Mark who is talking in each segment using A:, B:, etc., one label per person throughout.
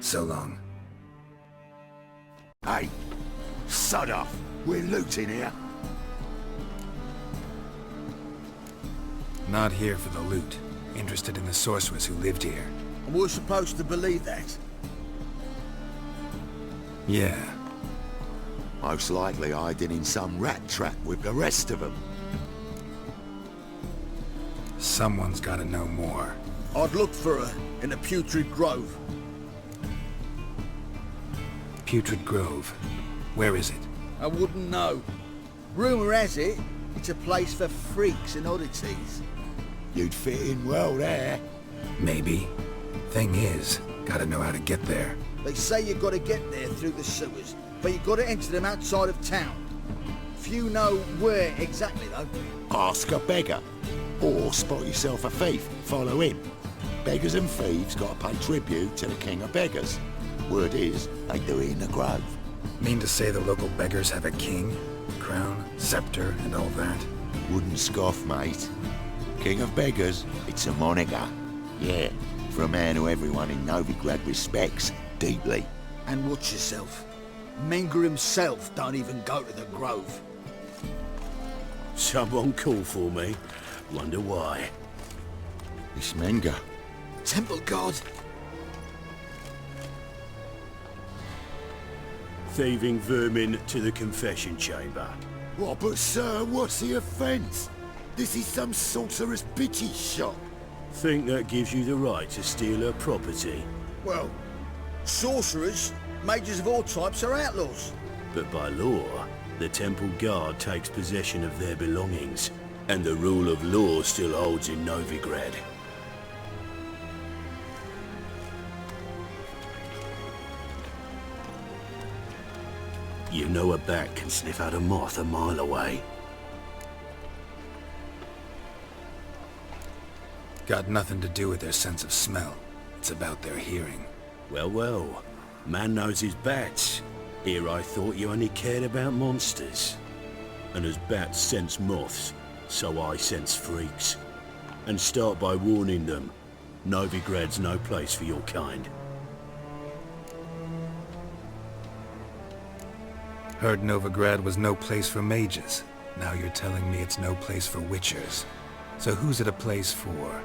A: So long.
B: Hey, sod off. We're looting here.
A: Not here for the loot. Interested in the sorceress who lived here.
C: And we're supposed to believe that?
A: Yeah.
B: Most likely hiding in some rat trap with the rest of them.
A: Someone's gotta know more.
C: I'd look for her in the Putrid Grove.
A: Putrid Grove. Where is it?
C: I wouldn't know. Rumour has it, it's a place for freaks and oddities.
B: You'd fit in well there.
A: Maybe. Thing is, gotta know how to get there.
C: They say you gotta get there through the sewers, but you gotta enter them outside of town. Few know where exactly, though.
B: Ask a beggar. Or spot yourself a thief, follow him. Beggars and thieves gotta pay tribute to the king of beggars. Word is, they do it in the grove.
A: Mean to say the local beggars have a king, crown, scepter, and all that?
B: Wouldn't scoff, mate. King of beggars, it's a moniker. Yeah, for a man who everyone in Novigrad respects deeply.
C: And watch yourself. Menger himself don't even go to the Grove.
D: Someone called for me. Wonder why.
B: It's Menger.
C: Temple God.
D: Thieving vermin to the confession chamber.
B: What, but sir, what's the offence? This is some sorcerer's bitchy shop.
D: Think that gives you the right to steal her property.
C: Well, sorcerers, mages of all types are outlaws.
D: But by law, the temple guard takes possession of their belongings, and the rule of law still holds in Novigrad. You know a bat can sniff out a moth a mile away.
A: Got nothing to do with their sense of smell. It's about their hearing.
D: Well, well. Man knows his bats. Here I thought you only cared about monsters. And as bats sense moths, so I sense freaks. And start by warning them. Novigrad's no place for your kind.
A: Heard Novigrad was no place for mages. Now you're telling me it's no place for witchers. So who's it a place for?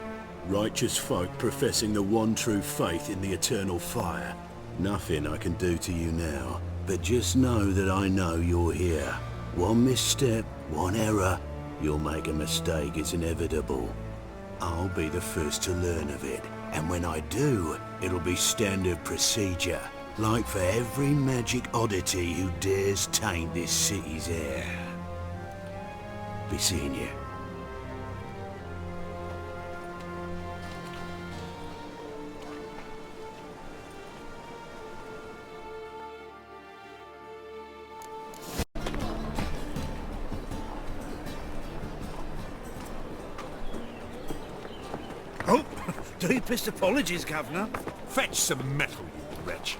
D: Righteous folk professing the one true faith in the eternal fire. Nothing I can do to you now, but just know that I know you're here. One misstep, one error, you'll make a mistake, it's inevitable. I'll be the first to learn of it, and when I do, it'll be standard procedure, like for every magic oddity who dares taint this city's air. Be seeing you.
E: Oh, deepest apologies, Governor. Fetch some metal, you wretch.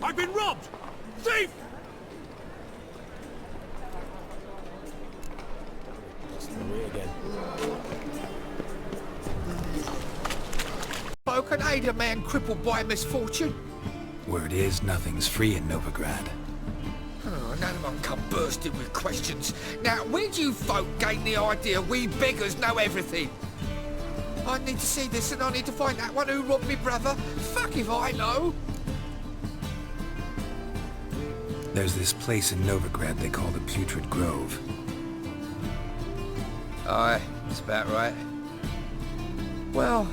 E: I've been robbed! Thief!
F: Folk can aid a man crippled by misfortune.
A: Word is nothing's free in Novigrad.
F: Oh, none of them come bursting with questions. Now, where do you folk gain the idea we beggars know everything? I need to see this and I need to find that one who robbed me brother. Fuck if I know.
A: There's this place in Novigrad they call the Putrid Grove.
F: Aye, that's about right. Well,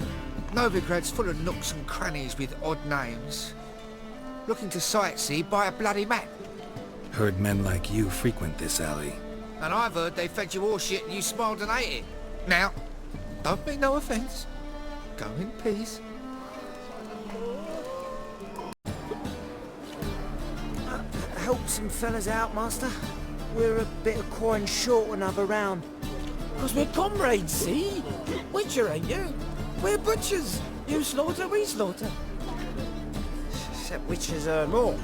F: Novigrad's full of nooks and crannies with odd names. Looking to sightsee, buy a bloody map.
A: Heard men like you frequent this alley.
F: And I've heard they fed you horse shit and you smiled and ate it. Now, don't mean no offence. Go in peace.
G: Help some fellas out, Master. We're a bit of coin short another round.
H: 'Cause we're comrades, see? Witcher, ain't you? We're butchers. You slaughter, we slaughter.
G: Except witches earn more.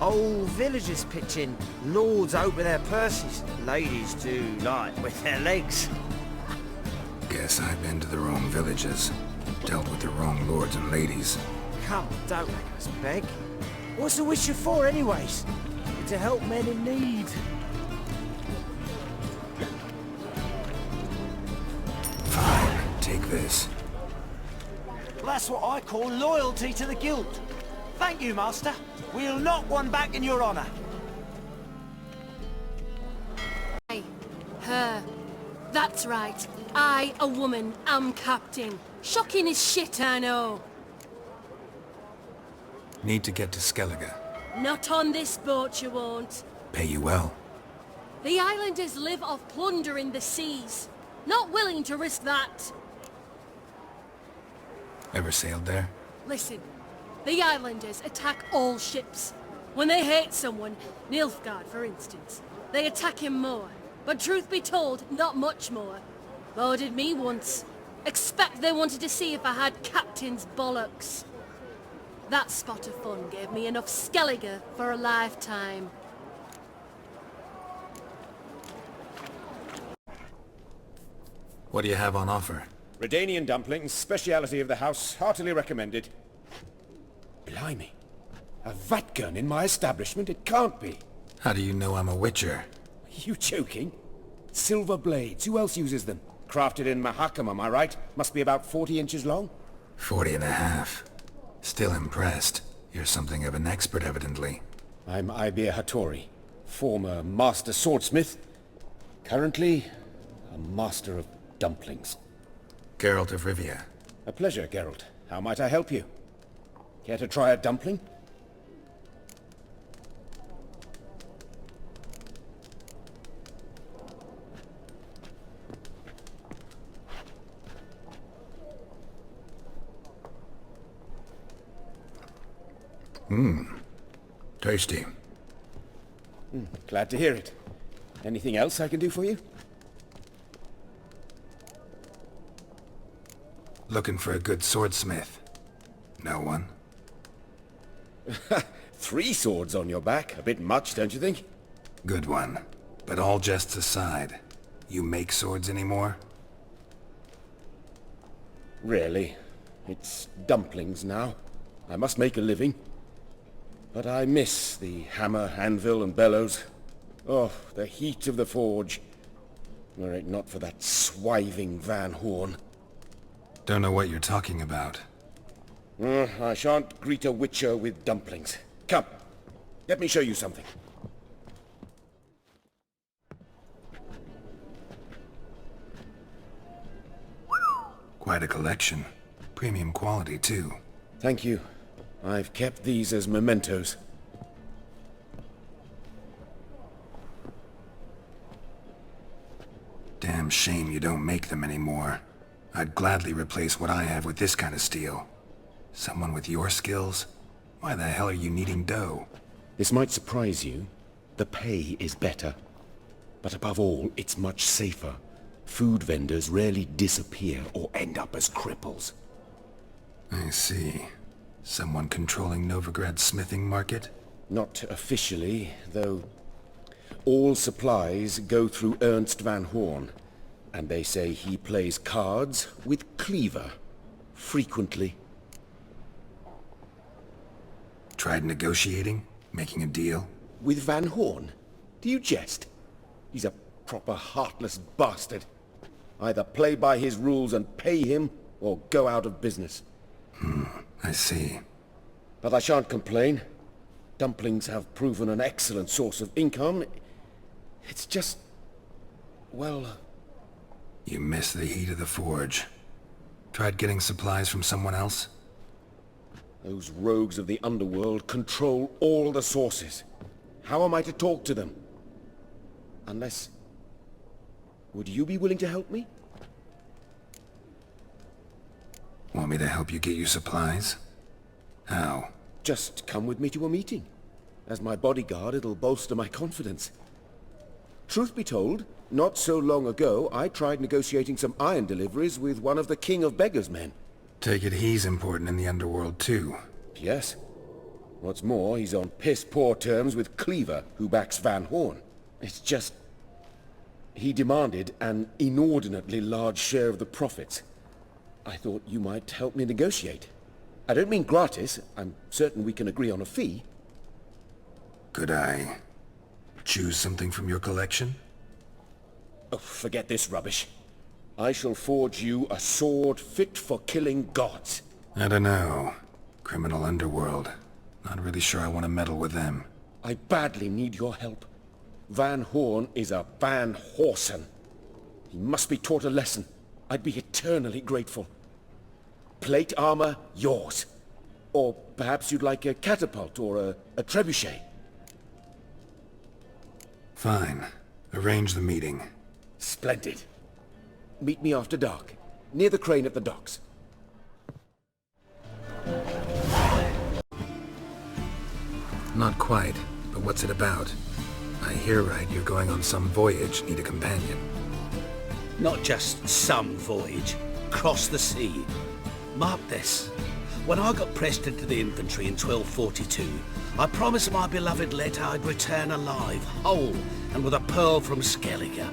G: Old villagers pitch in. Lords open their purses. Ladies do like with their legs.
A: Guess I've been to the wrong villages. Dealt with the wrong lords and ladies.
G: Come, don't make us beg. What's the Witcher for, anyways? To help men in need.
A: Fine, take this.
G: That's what I call loyalty to the guild. Thank you, Master. We'll knock one back in your honor.
I: Her. That's right. I, a woman, am captain. Shocking as shit, I know.
A: Need to get to Skellige.
I: Not on this boat, you won't.
A: Pay you well.
I: The islanders live off plundering the seas. Not willing to risk that.
A: Ever sailed there?
I: Listen, the islanders attack all ships. When they hate someone, Nilfgaard for instance, they attack him more. But truth be told, not much more. Boarded me once. Expect they wanted to see if I had captain's bollocks. That spot of fun gave me enough Skellige for a lifetime.
A: What do you have on offer?
J: Redanian dumplings, speciality of the house, heartily recommended. Blimey. A vatgun in my establishment? It can't be.
A: How do you know I'm a witcher?
J: Are you joking? Silver blades, who else uses them? Crafted in Mahakam, am I right? Must be about 40 inches long?
A: 40 and a half. Still impressed. You're something of an expert, evidently.
J: I'm Ibir Hattori, former master swordsmith. Currently, a master of dumplings.
A: Geralt of Rivia.
J: A pleasure, Geralt. How might I help you? Care to try a dumpling?
A: Tasty.
J: Glad to hear it. Anything else I can do for you?
A: Looking for a good swordsmith. No one?
J: 3 swords on your back. A bit much, don't you think?
A: Good one. But all jests aside, you make swords anymore?
J: Really. It's dumplings now. I must make a living. But I miss the hammer, anvil, and bellows. Oh, the heat of the forge. Were it not for that swiving Van Horn.
A: Don't know what you're talking about.
J: I shan't greet a witcher with dumplings. Come, let me show you something.
A: Quite a collection. Premium quality, too.
J: Thank you. I've kept these as mementos.
A: Damn shame you don't make them anymore. I'd gladly replace what I have with this kind of steel. Someone with your skills? Why the hell are you needing dough?
J: This might surprise you. The pay is better. But above all, it's much safer. Food vendors rarely disappear or end up as cripples.
A: I see. Someone controlling Novigrad's smithing market?
J: Not officially, though all supplies go through Ernst Van Horn. And they say he plays cards with Cleaver. Frequently.
A: Tried negotiating? Making a deal?
J: With Van Horn? Do you jest? He's a proper heartless bastard. Either play by his rules and pay him, or go out of business.
A: I see.
J: But I shan't complain. Dumplings have proven an excellent source of income. It's just... well...
A: You miss the heat of the forge. Tried getting supplies from someone else?
J: Those rogues of the underworld control all the sources. How am I to talk to them? Unless... would you be willing to help me?
A: Want me to help you get you supplies? How?
J: Just come with me to a meeting. As my bodyguard, it'll bolster my confidence. Truth be told, not so long ago, I tried negotiating some iron deliveries with one of the King of Beggars' men.
A: Take it he's important in the underworld, too.
J: Yes. What's more, he's on piss-poor terms with Cleaver, who backs Van Horn. It's just... he demanded an inordinately large share of the profits. I thought you might help me negotiate. I don't mean gratis. I'm certain we can agree on a fee.
A: Could I choose something from your collection?
J: Oh, forget this rubbish. I shall forge you a sword fit for killing gods.
A: I don't know. Criminal underworld. Not really sure I want to meddle with them.
J: I badly need your help. Van Horn is a Van Horsen. He must be taught a lesson. I'd be eternally grateful. Plate armor, yours. Or perhaps you'd like a catapult or a trebuchet.
A: Fine. Arrange the meeting.
J: Splendid. Meet me after dark, near the crane at the docks.
A: Not quite, but what's it about? I hear right, you're going on some voyage, need a companion.
E: Not just some voyage. Cross the sea. Mark this. When I got pressed into the infantry in 1242, I promised my beloved Letta I'd return alive, whole, and with a pearl from Skellige.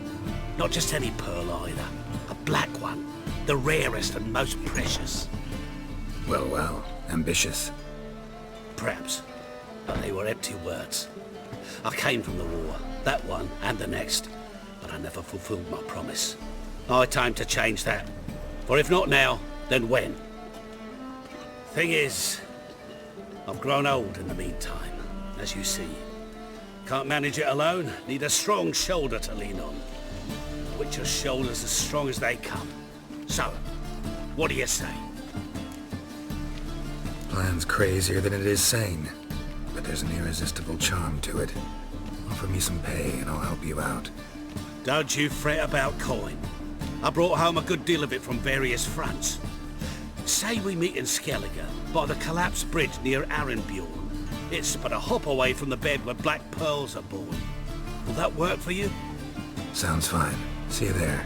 E: Not just any pearl either. A black one. The rarest and most precious.
A: Well, well. Ambitious.
E: Perhaps. But they were empty words. I came from the war. That one and the next. But I never fulfilled my promise. High time to change that. For if not now, then when? Thing is, I've grown old in the meantime, as you see. Can't manage it alone, need a strong shoulder to lean on. Witcher's shoulders as strong as they come. So, what do you say?
A: Plan's crazier than it is sane, but there's an irresistible charm to it. Offer me some pay and I'll help you out.
E: Don't you fret about coin. I brought home a good deal of it from various fronts. Say we meet in Skellige, by the collapsed bridge near Arenbjorn. It's but a hop away from the bed where black pearls are born. Will that work for you?
A: Sounds fine. See you there.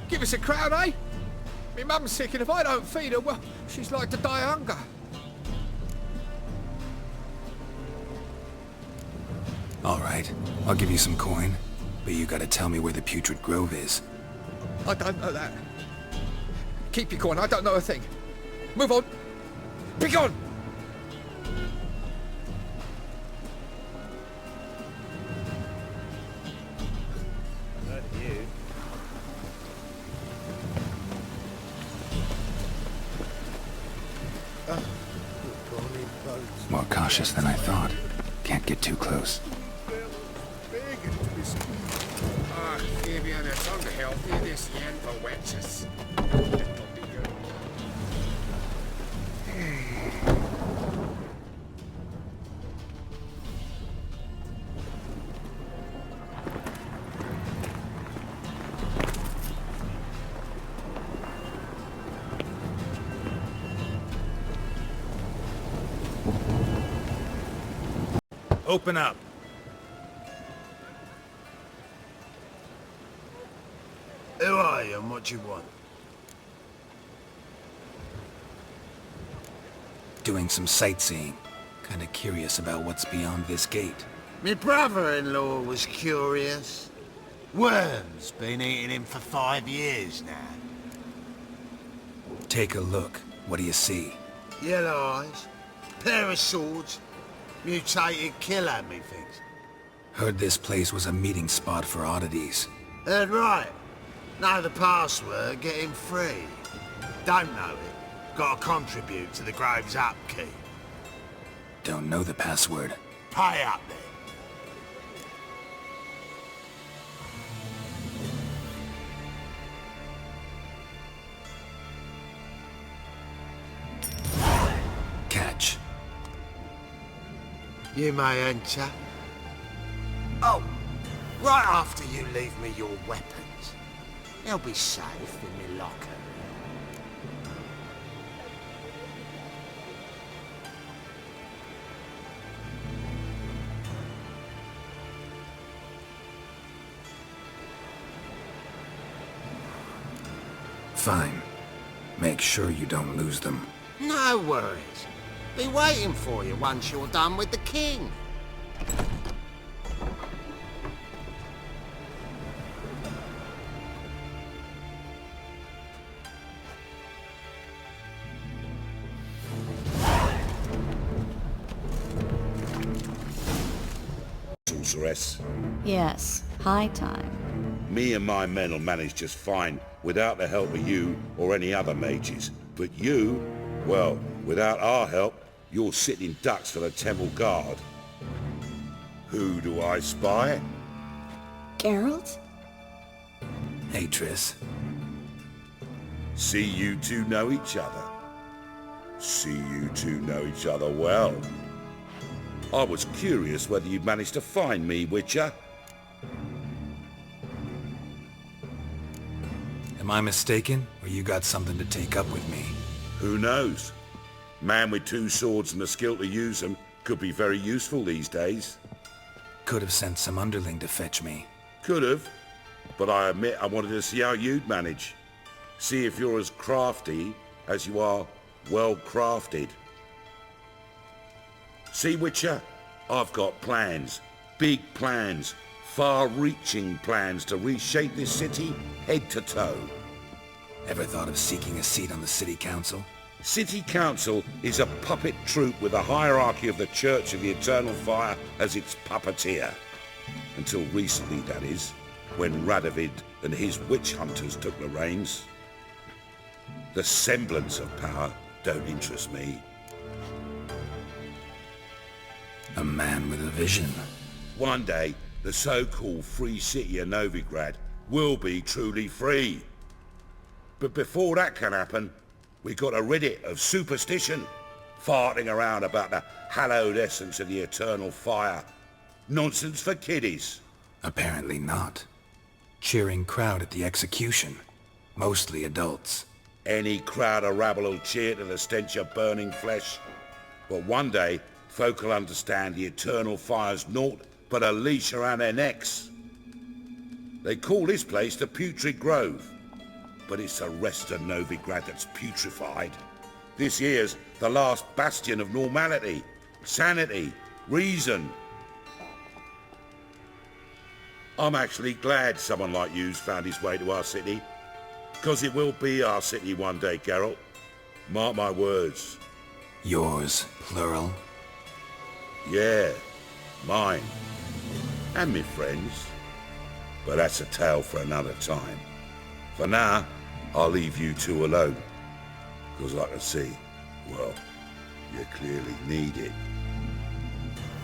F: Give us a crown, eh? Me mum's sick, and if I don't feed her, well, she's like to die of hunger.
A: All right, I'll give you some coin, but you gotta tell me where the Putrid Grove is.
F: I don't know that. Keep your coin, I don't know a thing. Move on. Be gone!
A: More cautious than I thought. Can't get too close.
F: Ah, Fabian, it's unhealthy this end for wenches.
E: Open up.
D: Who are you and what you want?
A: Doing some sightseeing. Kinda curious about what's beyond this gate.
K: Me brother-in-law was curious. Worms been eating him for 5 years now.
A: Take a look. What do you see?
K: Yellow eyes, pair of swords, mutated killer, methinks.
A: Heard this place was a meeting spot for oddities.
K: Heard right. Know the password, get him free. Don't know it. Gotta contribute to the Grove's upkeep.
A: Don't know the password.
K: Pay up then. You may enter. Oh, right after you leave me your weapons. They'll be safe in my locker.
A: Fine. Make sure you don't lose them.
K: No worries. Be waiting for you once you're done with the king.
L: Sorceress.
M: Yes, high time.
L: Me and my men will manage just fine without the help of you or any other mages. But you, well, without our help, you're sitting ducks for the temple guard. Who do I spy?
M: Geralt?
A: Hey, Triss.
L: See you two know each other. See you two know each other well. I was curious whether you'd managed to find me, Witcher.
A: Am I mistaken, or you got something to take up with me?
L: Who knows? Man with two swords and the skill to use them could be very useful these days.
A: Could have sent some underling to fetch me.
L: Could have, but I admit I wanted to see how you'd manage. See if you're as crafty as you are well crafted. See, Witcher, I've got plans. Big plans. Far-reaching plans to reshape this city head to toe.
A: Ever thought of seeking a seat on the city council?
L: City Council is a puppet troupe with the hierarchy of the Church of the Eternal Fire as its puppeteer. Until recently, that is, when Radovid and his witch hunters took the reins. The semblance of power don't interest me.
A: A man with a vision.
L: One day, the so-called free city of Novigrad will be truly free. But before that can happen, we got to rid it of superstition, farting around about the hallowed essence of the eternal fire. Nonsense for kiddies.
A: Apparently not. Cheering crowd at the execution. Mostly adults.
L: Any crowd of rabble will cheer to the stench of burning flesh. But one day, folk will understand the eternal fire's naught but a leash around their necks. They call this place the Putrid Grove, but it's the rest of Novigrad that's putrefied. This here's the last bastion of normality, sanity, reason. I'm actually glad someone like you's found his way to our city, because it will be our city one day, Geralt. Mark my words.
A: Yours, plural?
L: Yeah, mine. And me friends. But that's a tale for another time. For now, I'll leave you two alone. Because I can see, well, you clearly need it.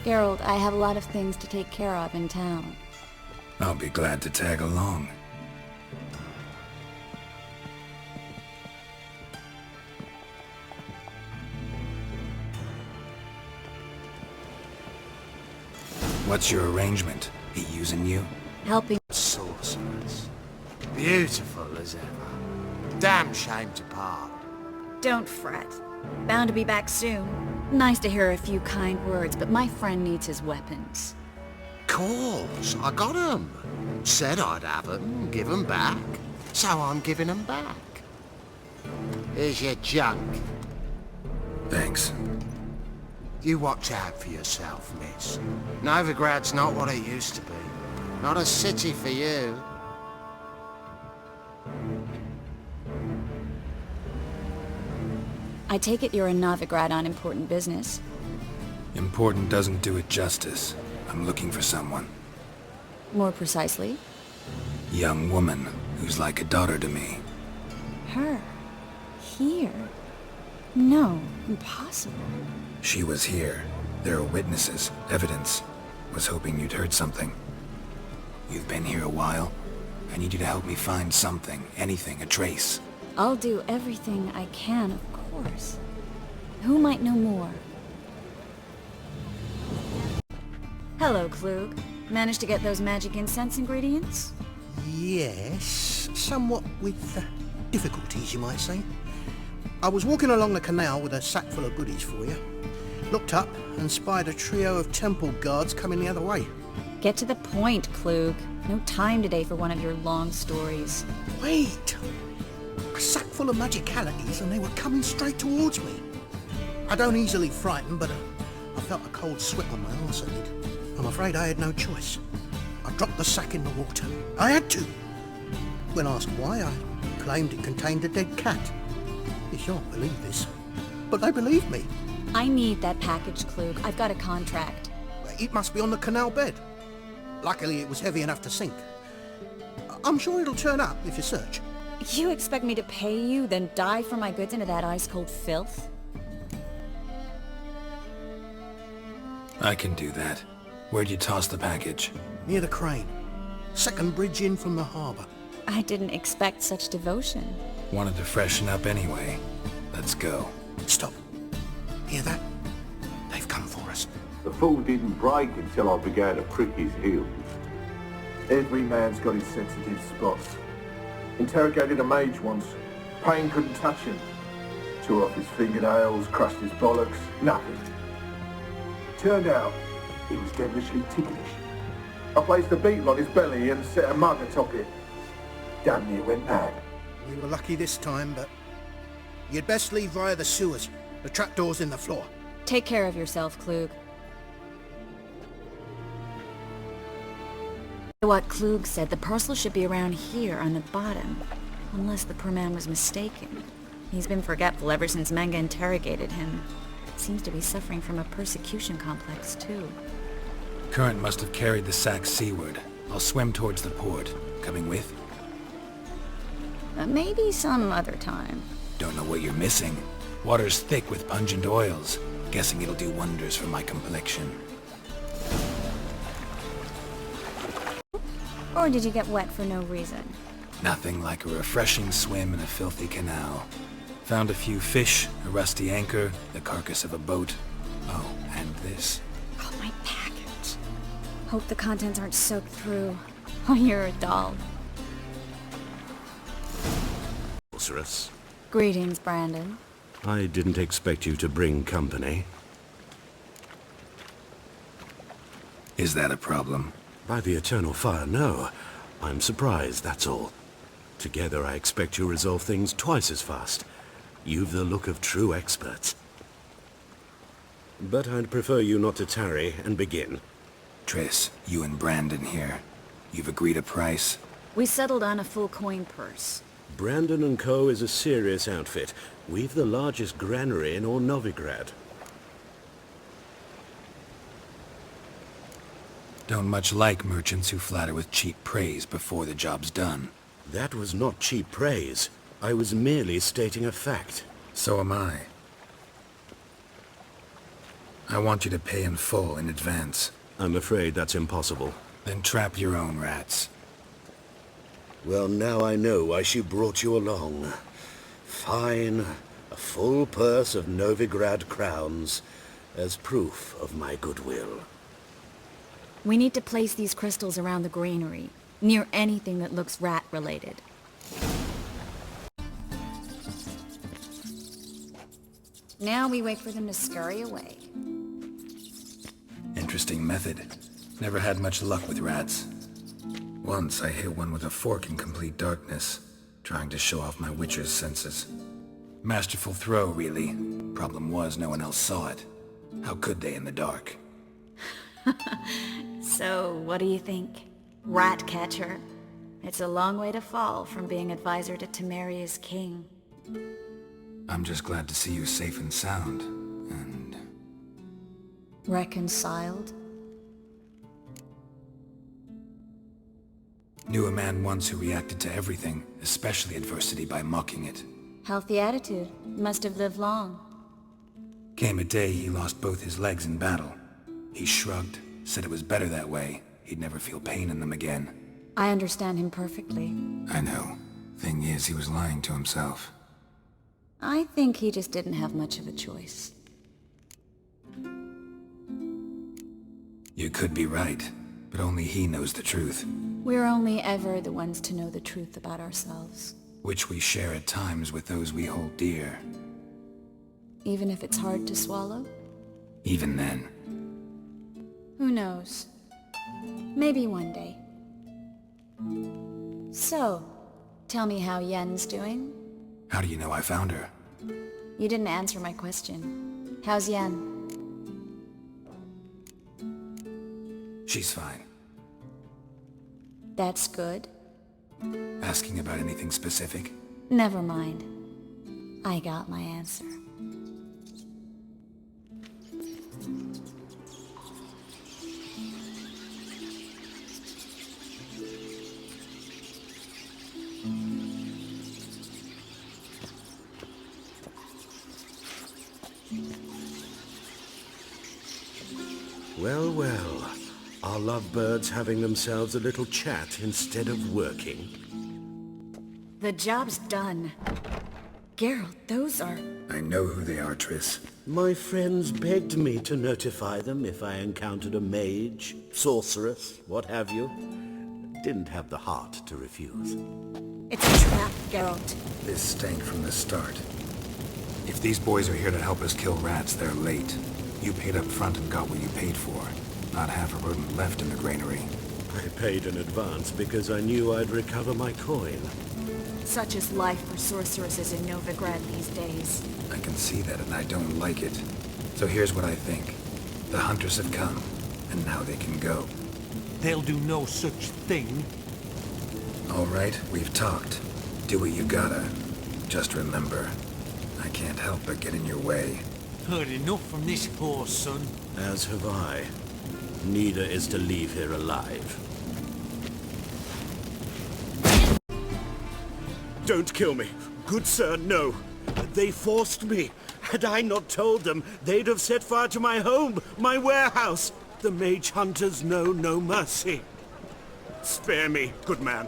M: Geralt, I have a lot of things to take care of in town.
A: I'll be glad to tag along. What's your arrangement? He using you?
M: Helping.
K: Sorceress. Beautiful as ever. Damn shame to part.
M: Don't fret. Bound to be back soon. Nice to hear a few kind words, but my friend needs his weapons.
K: Course, I got 'em. Said I'd have 'em, give 'em back. So I'm giving 'em back. Here's your junk.
A: Thanks.
K: You watch out for yourself, miss. Novigrad's not what it used to be. Not a city for you.
M: I take it you're in Novigrad on important business.
A: Important doesn't do it justice. I'm looking for someone.
M: More precisely?
A: Young woman who's like a daughter to me.
M: Her? Here? No, impossible.
A: She was here. There are witnesses, evidence. Was hoping you'd heard something. You've been here a while. I need you to help me find something, anything, a trace.
M: I'll do everything I can, of course. Who might know more? Hello, Klug. Managed to get those magic incense ingredients?
N: Yes, somewhat with difficulties, you might say. I was walking along the canal with a sack full of goodies for you. Looked up and spied a trio of temple guards coming the other way.
M: Get to the point, Klug. No time today for one of your long stories.
N: Wait! A sack full of magicalities and they were coming straight towards me. I don't easily frighten, but I felt a cold sweat on my arse, I did. I'm afraid I had no choice. I dropped the sack in the water. I had to. When asked why, I claimed it contained a dead cat. You shan't believe this, but they believed me.
M: I need that package, Klug. I've got a contract.
N: It must be on the canal bed. Luckily, it was heavy enough to sink. I'm sure it'll turn up if you search.
M: You expect me to pay you, then dive for my goods into that ice-cold filth?
A: I can do that. Where'd you toss the package?
N: Near the crane. Second bridge in from the harbour.
M: I didn't expect such devotion.
A: Wanted to freshen up anyway. Let's go.
N: Stop. Hear that? They've come for us.
O: The fall didn't break until I began to prick his heels. Every man's got his sensitive spots. Interrogated a mage once. Pain couldn't touch him. Tore off his fingernails, crushed his bollocks, nothing. Turned out, he was devilishly ticklish. I placed a beetle on his belly and set a mug atop it. Damn near went mad.
N: We were lucky this time, but you'd best leave via the sewers. The trapdoor's in the floor.
M: Take care of yourself, Klug. What Klug said, the parcel should be around here on the bottom. Unless the poor man was mistaken. He's been forgetful ever since Manga interrogated him. Seems to be suffering from a persecution complex, too.
A: Current must have carried the sack seaward. I'll swim towards the port. Coming with?
M: Maybe some other time.
A: Don't know what you're missing. Water's thick with pungent oils. Guessing it'll do wonders for my complexion.
M: Or did you get wet for no reason?
A: Nothing like a refreshing swim in a filthy canal. Found a few fish, a rusty anchor, the carcass of a boat. Oh, and this.
M: Oh, my package. Hope the contents aren't soaked through. Oh, you're a doll.
D: Sorceress.
M: Greetings, Brandon.
D: I didn't expect you to bring company.
A: Is that a problem?
D: By the Eternal Fire, no. I'm surprised, that's all. Together I expect you resolve things twice as fast. You've the look of true experts. But I'd prefer you not to tarry and begin.
A: Triss, you and Brandon here. You've agreed a price?
M: We settled on a full coin purse.
D: Brandon & Co. is a serious outfit. We've the largest granary in all Novigrad.
A: Don't much like merchants who flatter with cheap praise before the job's done.
D: That was not cheap praise. I was merely stating a fact.
A: So am I. I want you to pay in full in advance.
D: I'm afraid that's impossible.
A: Then trap your own rats.
D: Well, now I know why she brought you along. Fine. A full purse of Novigrad crowns as proof of my goodwill.
M: We need to place these crystals around the granary, near anything that looks rat-related. Now we wait for them to scurry away.
A: Interesting method. Never had much luck with rats. Once I hit one with a fork in complete darkness, trying to show off my witcher's senses. Masterful throw, really. Problem was, no one else saw it. How could they in the dark?
M: So, what do you think? Rat catcher? It's a long way to fall from being advisor to Temeria's king.
A: I'm just glad to see you safe and sound, and...
M: Reconciled?
A: Knew a man once who reacted to everything, especially adversity, by mocking it.
M: Healthy attitude. Must have lived long.
A: Came a day he lost both his legs in battle. He shrugged, said it was better that way. He'd never feel pain in them again.
M: I understand him perfectly.
A: I know. Thing is, he was lying to himself.
M: I think he just didn't have much of a choice.
A: You could be right, but only he knows the truth,
M: We're only ever the ones to know the truth about ourselves.
A: which we share at times with those we hold dear.
M: Even if it's hard to swallow?
A: Even then,
M: Who knows? Maybe one day. So, tell me how Yen's doing?
A: how do you know I found her?
M: You didn't answer my question. How's Yen?
A: She's fine.
M: That's good.
A: Asking about anything specific?
M: Never mind. I got my answer.
D: Well, well. Our lovebirds having themselves a little chat instead of working.
M: The job's done. Geralt, those are...
A: I know who they are, Triss.
D: My friends begged me to notify them if I encountered a mage, sorceress, what have you. Didn't have the heart to refuse.
M: It's a trap, Geralt.
A: This stank from the start. If these boys are here to help us kill rats, they're late. You paid up front and got what you paid for. Not half a rodent left in the granary.
D: I paid in advance because I knew I'd recover my coin.
M: Such is life for sorceresses in Novigrad these days.
A: I can see that and I don't like it. So here's what I think. The hunters have come, and now they can go.
P: They'll do no such thing.
A: All right, we've talked. Do what you gotta. Just remember, I can't help but get in your way.
P: Heard enough from this horse, son.
D: As have I. Neither is to leave here alive. Don't kill me. Good sir, no. They forced me. Had I not told them, they'd have set fire to my home, my warehouse. The mage hunters know no mercy. Spare me, good man.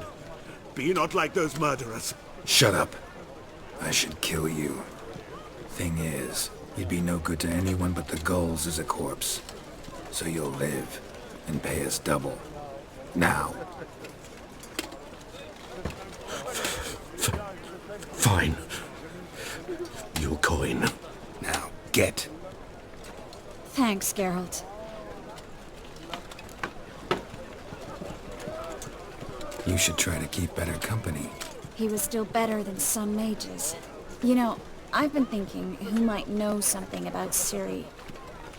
D: Be not like those murderers.
A: Shut up. I should kill you. Thing is, you'd be no good to anyone but the gulls as a corpse. So you'll live, and pay us double. Now.
D: Fine. Your coin.
A: Now, get.
M: Thanks, Geralt.
A: You should try to keep better company.
M: He was still better than some mages. You know, I've been thinking who might know something about Ciri.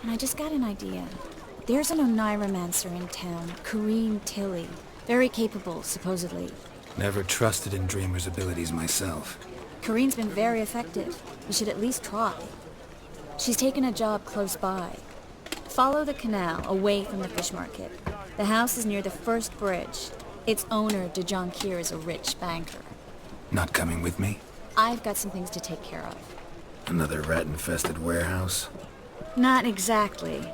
M: And I just got an idea. There's an Oneiromancer in town, Corrine Tilly. Very capable, supposedly.
A: Never trusted in Dreamer's abilities myself.
M: Corrine's been very effective. You should at least try. She's taken a job close by. Follow the canal, away from the fish market. The house is near the first bridge. Its owner, de Jonquier, is a rich banker.
A: Not coming with me?
M: I've got some things to take care of.
A: Another rat-infested warehouse?
M: Not exactly.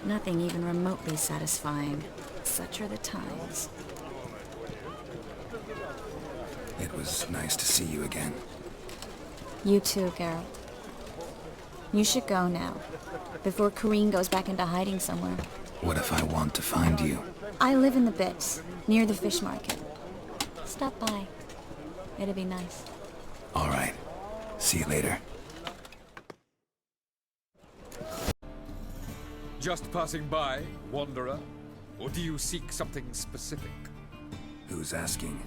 M: Nothing even remotely satisfying. Such are the times.
A: It was nice to see you again.
M: You too, Geralt. You should go now, before Corrine goes back into hiding somewhere.
A: What if I want to find you?
M: I live in the Bits, near the fish market. Stop by. It'd be nice.
A: All right. See you later.
Q: Just passing by, wanderer? Or do you seek something specific?
A: Who's asking?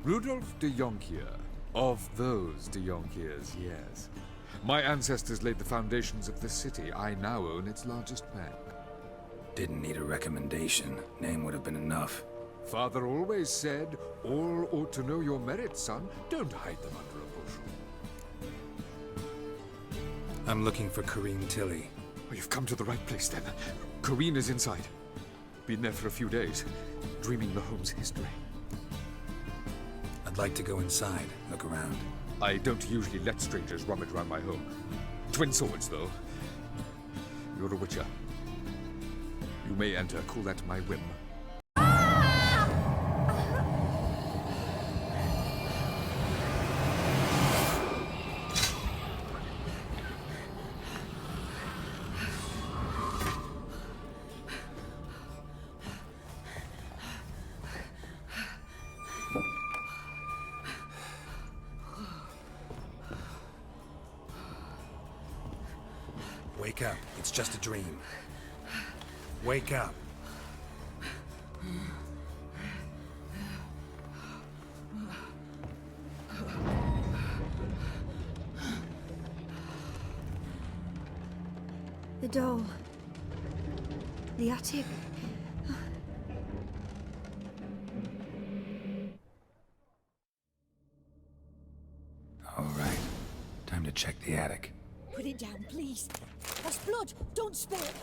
Q: Rudolf de Jonquier. Of those de Jonquiers, yes. My ancestors laid the foundations of this city. I now own its largest bank.
A: Didn't need a recommendation. Name would have been enough.
Q: Father always said, all ought to know your merits, son. Don't hide them under a bushel.
A: I'm looking for Corrine Tilly.
Q: Oh, you've come to the right place, then. Corrine is inside. Been there for a few days, dreaming the home's history.
A: I'd like to go inside, look around.
Q: I don't usually let strangers rummage around my home. Twin swords, though. You're a witcher. You may enter, call that my whim.
A: just a dream. Wake up.
R: The doll. The attic.
A: All right. Time to check the attic.
R: Put it down, please. That's blood. Don't spill it.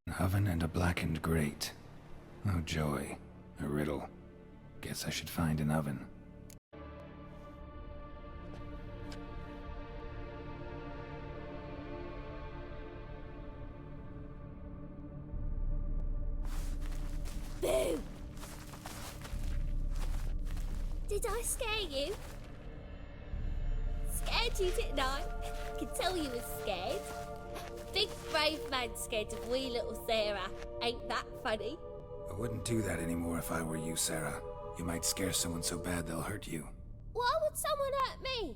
A: An oven and a blackened grate. Oh joy. A riddle. Guess I should find an oven.
S: Boo! Did I scare you? Scared you, didn't I? Could tell you was scared. Big brave man scared of wee little Sarah. Ain't that funny?
A: I wouldn't do that anymore if I were you, Sarah. You might scare someone so bad they'll hurt you.
S: Why would someone hurt me?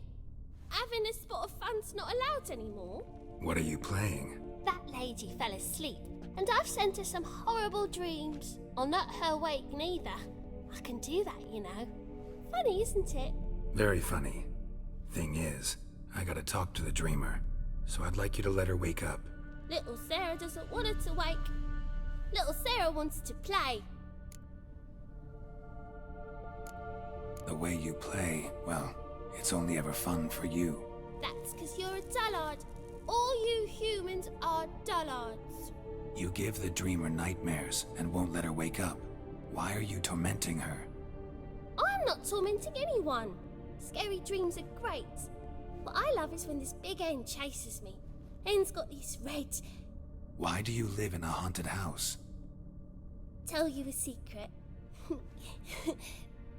S: Having a spot of fun's not allowed anymore.
A: What are you playing?
S: That lady fell asleep, and I've sent her some horrible dreams. I'll not her wake neither. I can do that, you know. Funny, isn't it?
A: Very funny. Thing is, I gotta talk to the dreamer, so I'd like you to let her wake up.
S: Little Sarah doesn't want her to wake. Little Sarah wants to play.
A: The way you play, well, it's only ever fun for you.
S: That's 'cause you're a dullard. All you humans are dullards.
A: You give the dreamer nightmares and won't let her wake up. Why are you tormenting her?
S: I'm not tormenting anyone. Scary dreams are great. What I love is when this big hen chases me. Hen's got these red...
A: Why do you live in a haunted house?
S: Tell you a secret.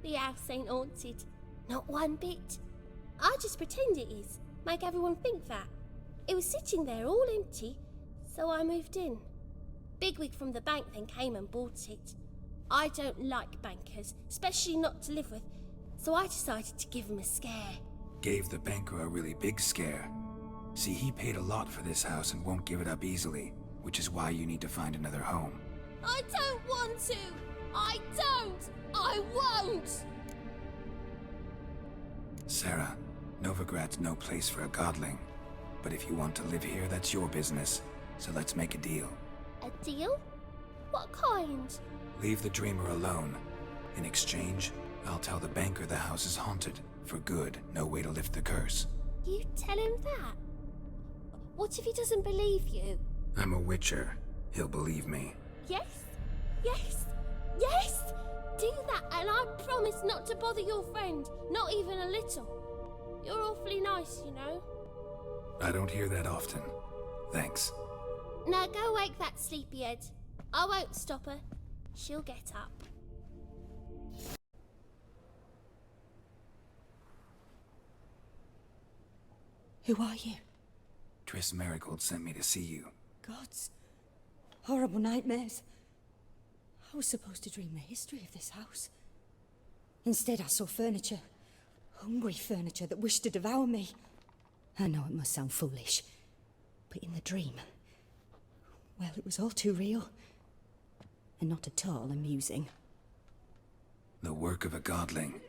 S: The house ain't haunted. Not one bit. I just pretend it is. Make everyone think that. It was sitting there all empty, so I moved in. Bigwig from the bank then came and bought it. I don't like bankers, especially not to live with, so I decided to give him a scare.
A: Gave the banker a really big scare. See, he paid a lot for this house and won't give it up easily, which is why you need to find another home.
S: I don't want to! I don't! I won't!
A: Sarah, Novigrad's no place for a godling. But if you want to live here, that's your business. So let's make a deal.
S: A deal? What kind?
A: Leave the dreamer alone. In exchange, I'll tell the banker the house is haunted. For good, no way to lift the curse.
S: You tell him that? What if he doesn't believe you?
A: I'm a witcher. He'll believe me.
S: Yes? Yes? Yes! Do that and I promise not to bother your friend. Not even a little. You're awfully nice, you know.
A: I don't hear that often. Thanks.
S: Now go wake that sleepyhead. I won't stop her. She'll get up.
R: Who are you?
A: Triss Merigold sent me to see you.
R: Gods. Horrible nightmares. I was supposed to dream the history of this house. Instead, I saw furniture. Hungry furniture that wished to devour me. I know it must sound foolish, but in the dream, well, it was all too real. And not at all amusing.
A: The work of a godling.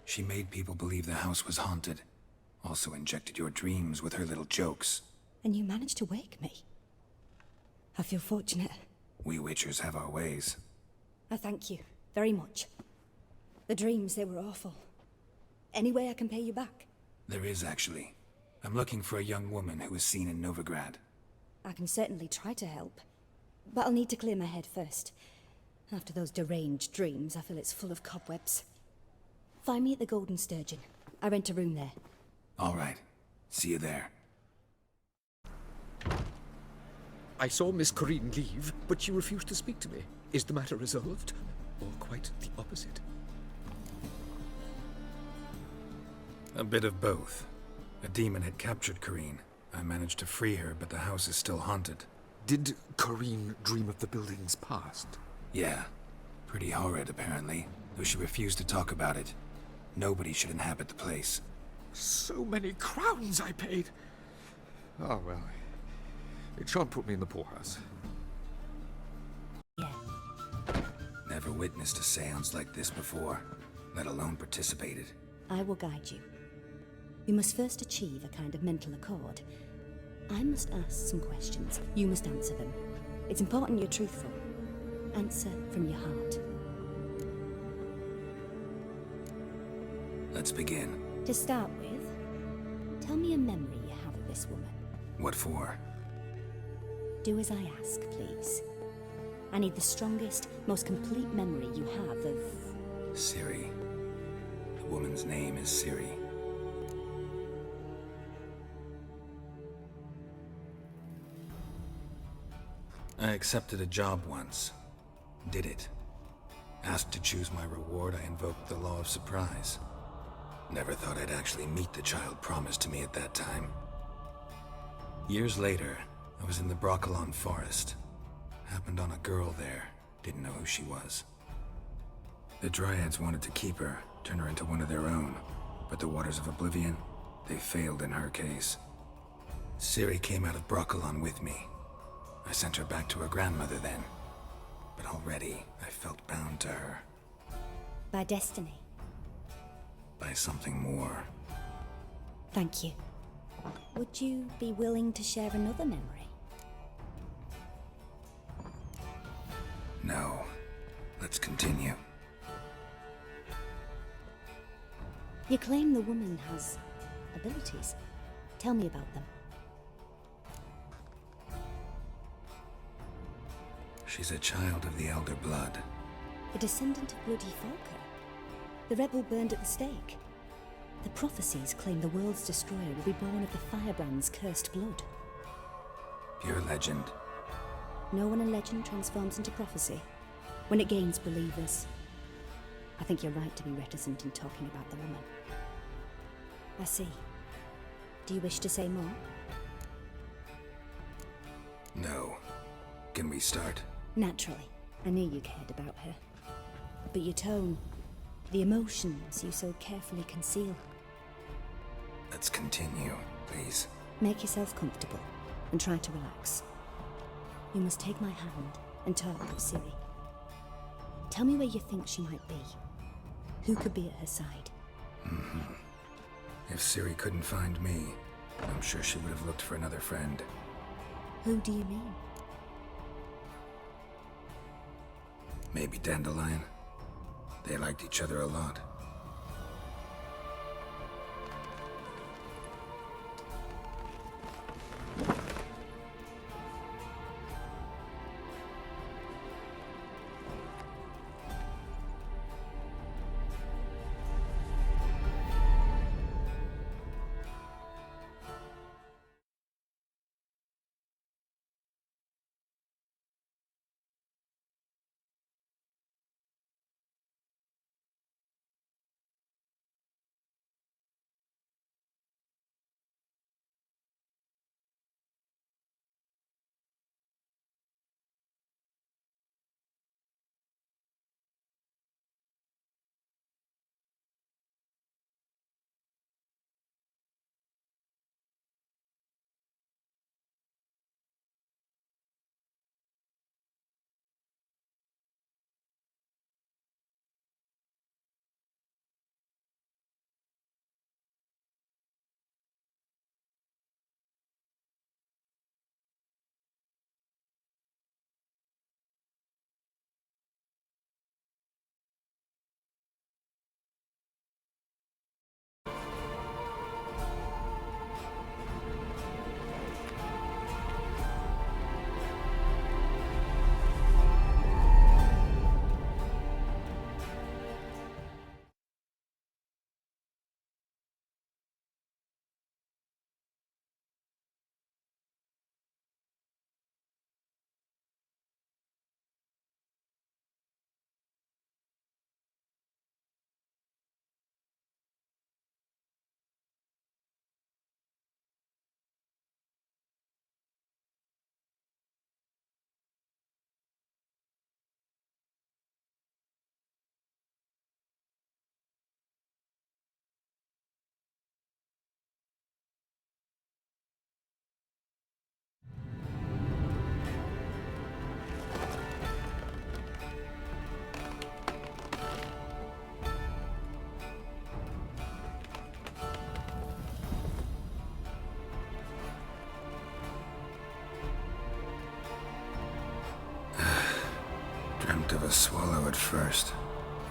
A: She made people believe the house was haunted. Also injected your dreams with her little jokes.
R: And you managed to wake me. I feel fortunate.
A: We witchers have our ways.
R: I thank you very much. The dreams, they were awful. Any way I can pay you back?
A: There is, actually. I'm looking for a young woman who was seen in Novigrad.
R: I can certainly try to help. But I'll need to clear my head first. After those deranged dreams, I feel it's full of cobwebs. Find me at the Golden Sturgeon. I rent a room there.
A: All right. See you there.
Q: I saw Miss Corinne leave, but she refused to speak to me. Is the matter resolved? Or quite the opposite?
A: A bit of both. A demon had captured Corinne. I managed to free her, but the house is still haunted.
Q: Did Corinne dream of the building's past?
A: Yeah. Pretty horrid, apparently, though she refused to talk about it. Nobody should inhabit the place.
Q: So many crowns I paid. Oh, well. It shan't put me in the poorhouse.
A: Never witnessed a seance like this before, let alone participated.
R: I will guide you. You must first achieve a kind of mental accord. I must ask some questions. You must answer them. It's important you're truthful. Answer from your heart.
A: Let's begin.
R: To start with, tell me a memory you have of this woman.
A: What for?
R: Do as I ask, please. I need the strongest, most complete memory you have of...
A: Ciri. The woman's name is Ciri. I accepted a job once. Did it. Asked to choose my reward, I invoked the law of surprise. Never thought I'd actually meet the child promised to me at that time. Years later, I was in the Brokilon forest. Happened on a girl there. Didn't know who she was. The Dryads wanted to keep her, turn her into one of their own. But the Waters of Oblivion, they failed in her case. Ciri came out of Brokilon with me. I sent her back to her grandmother then. But already, I felt bound to her.
R: By destiny.
A: By something more.
R: Thank you. Would you be willing to share another memory?
A: No. Let's continue.
R: You claim the woman has abilities. Tell me about them.
A: She's a child of the Elder Blood.
R: A descendant of Bloody Falker. The rebel burned at the stake. The prophecies claim the world's destroyer will be born of the Firebrand's cursed blood.
A: Pure legend.
R: No one in legend transforms into prophecy when it gains believers. I think you're right to be reticent in talking about the woman. I see. Do you wish to say more?
A: No. Can we start?
R: Naturally. I knew you cared about her. But your tone, the emotions you so carefully conceal.
A: Let's continue, please.
R: Make yourself comfortable and try to relax. You must take my hand and talk of Ciri. Tell me where you think she might be. Who could be at her side?
A: If Ciri couldn't find me, I'm sure she would have looked for another friend.
R: Who do you mean?
A: Maybe Dandelion. They liked each other a lot. swallow at first.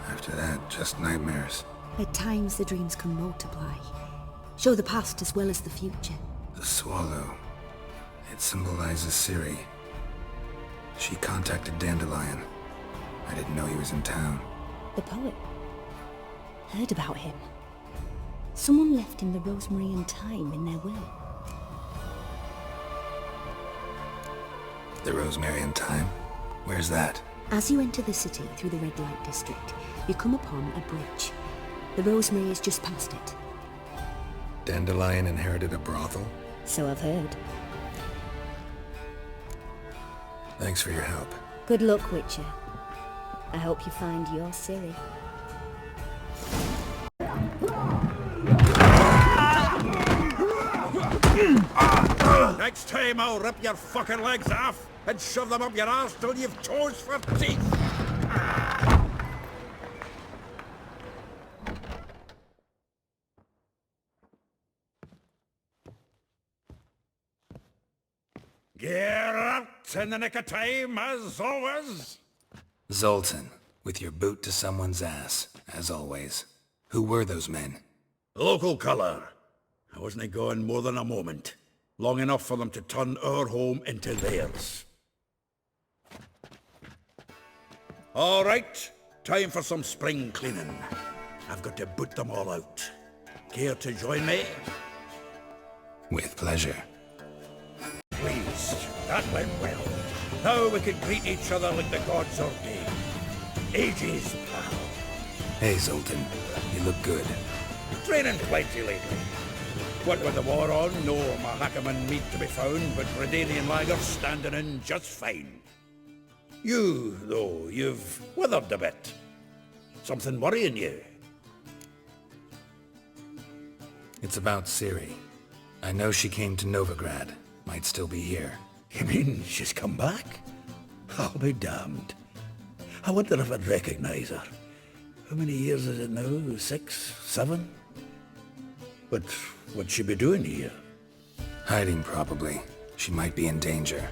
A: After that, just nightmares.
R: At times the dreams can multiply. Show the past as well as the future.
A: The swallow. It symbolizes Ciri. She contacted Dandelion. I didn't know he was in town.
R: The poet. Heard about him. Someone left him the rosemary and thyme in their will.
A: The rosemary and thyme? Where's that?
R: As you enter the city through the red light district, you come upon a bridge. The rosemary is just past it.
A: Dandelion inherited a brothel?
R: So I've heard.
A: Thanks for your help.
R: Good luck, Witcher. I hope you find your Ciri.
L: Next time I'll rip your fucking legs off and shove them up your arse till you've toes for teeth. Get out in the nick of time, as always.
A: Zoltan, with your boot to someone's ass, as always. Who were those men?
L: Local colour. I wasn't gone more than a moment. Long enough for them to turn our home into theirs. All right, time for some spring cleaning. I've got to boot them all out. Care to join me?
A: With pleasure.
L: Pleased. That went well. Now we can greet each other like the gods ordained. Ages, pal.
A: Hey, Zoltan. You look good.
L: Training plenty lately. What with the war on, no Mahakaman meat to be found, but Redanian lagers standing in just fine. You, though, you've withered a bit. Something worrying you?
A: It's about Ciri. I know she came to Novigrad. Might still be here.
E: You mean she's come back? I'll be damned. I wonder if I'd recognize her. How many years is it now? 6? 7? But what'd she be doing here?
A: Hiding, probably. She might be in danger.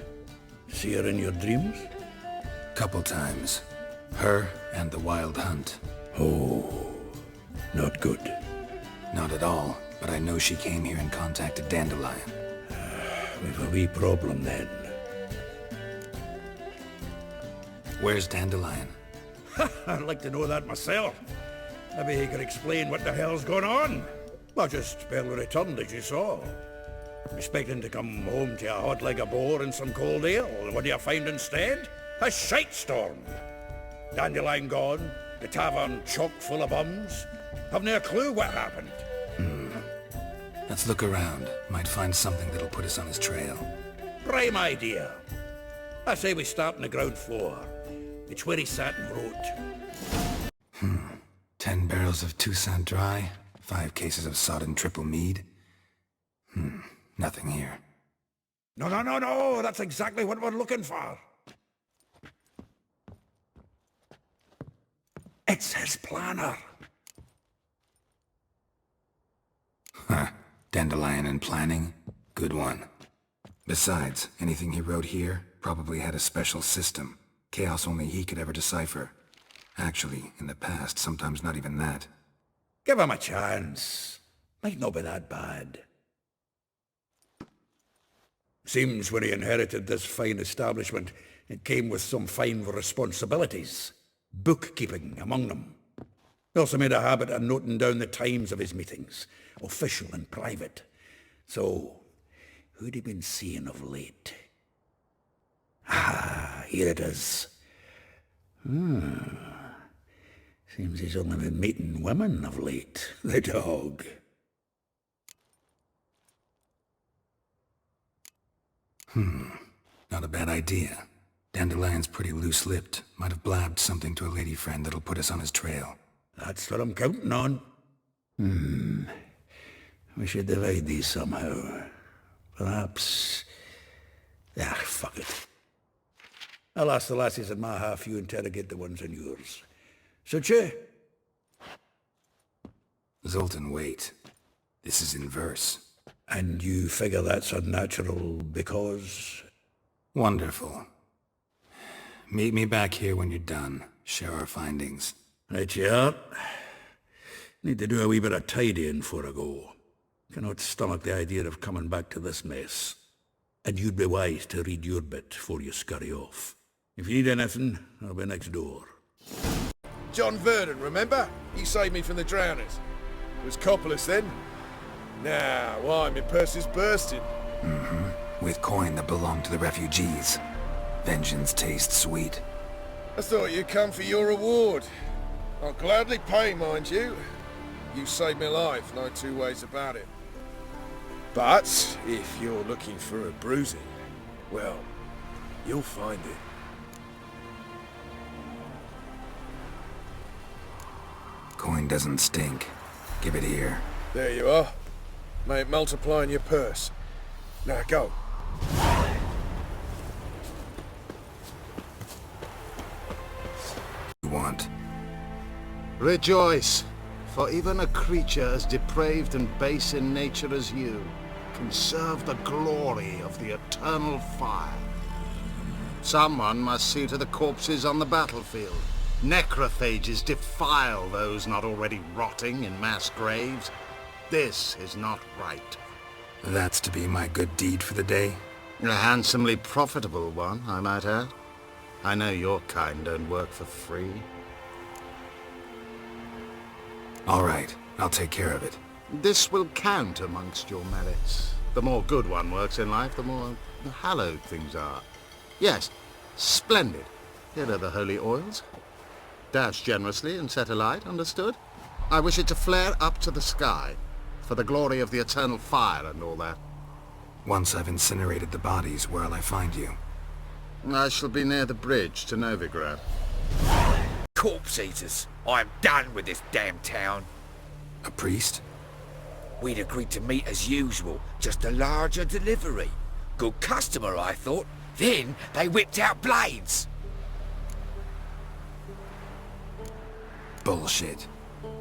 E: See her in your dreams?
A: Couple times. Her and the Wild Hunt.
E: Oh, not good.
A: Not at all, but I know she came here and contacted Dandelion.
E: We've a wee problem then.
A: Where's Dandelion?
L: I'd like to know that myself. Maybe he could explain what the hell's going on. I just barely returned, as you saw. Expecting to come home to a hot leg of boar and some cold ale. What do you find instead? A shitestorm. Dandelion gone, the tavern chock full of bums. Haven't a clue what happened.
A: Let's look around. Might find something that'll put us on his trail.
L: Prime idea. I say we start on the ground floor. It's where he sat and wrote.
A: 10 barrels of Toussaint Dry, 5 cases of sodden triple mead. Nothing here.
L: No, that's exactly what we're looking for. It's his planner.
A: Dandelion and planning? Good one. Besides, anything he wrote here probably had a special system. Chaos only he could ever decipher. Actually, in the past, sometimes not even that.
L: Give him a chance. Might not be that bad. Seems when he inherited this fine establishment, it came with some fine responsibilities. Bookkeeping among them. He also made a habit of noting down the times of his meetings, official and private. So, who'd he been seeing of late? Here it is. Seems he's only been meeting women of late, the dog.
A: Not a bad idea. Dandelion's pretty loose-lipped. Might have blabbed something to a lady friend that'll put us on his trail.
L: That's what I'm counting on. We should divide these somehow. Perhaps... fuck it. I'll ask the lassies in my half, you interrogate the ones in yours. Suit you?
A: Zoltan, wait. This is in verse.
L: And you figure that's unnatural because...
A: Wonderful. Meet me back here when you're done. share our findings.
E: Right you are. Need to do a wee bit of tidying before I go. Cannot stomach the idea of coming back to this mess. And you'd be wise to read your bit before you scurry off. If you need anything, I'll be next door.
J: John Verdon, remember? He saved me from the drowners. Was Coppolis then? Nah, why, my purse is bursting.
A: Mm-hmm. With coin that belonged to the refugees. Vengeance tastes sweet.
J: I thought you'd come for your reward. I'll gladly pay, mind you. You saved my life, no two ways about it. But, if you're looking for a bruising, well, you'll find it.
A: Coin doesn't stink. Give it here.
J: There you are. May it multiply in your purse. Now go.
A: You want?
K: Rejoice, for even a creature as depraved and base in nature as you can serve the glory of the eternal fire. Someone must see to the corpses on the battlefield. Necrophages defile those not already rotting in mass graves. This is not right.
A: That's to be my good deed for the day?
K: A handsomely profitable one, I might add. I know your kind don't work for free.
A: All right, I'll take care of it.
K: This will count amongst your merits. The more good one works in life, the more hallowed things are. Yes, splendid. Here are the holy oils. Dash generously and set alight, understood? I wish it to flare up to the sky, for the glory of the eternal fire and all that.
A: Once I've incinerated the bodies, where'll I find you?
K: I shall be near the bridge to Novigrad.
F: Corpse eaters. I'm done with this damn town.
A: A priest?
F: We'd agreed to meet as usual, just a larger delivery. Good customer, I thought. Then they whipped out blades.
A: Bullshit.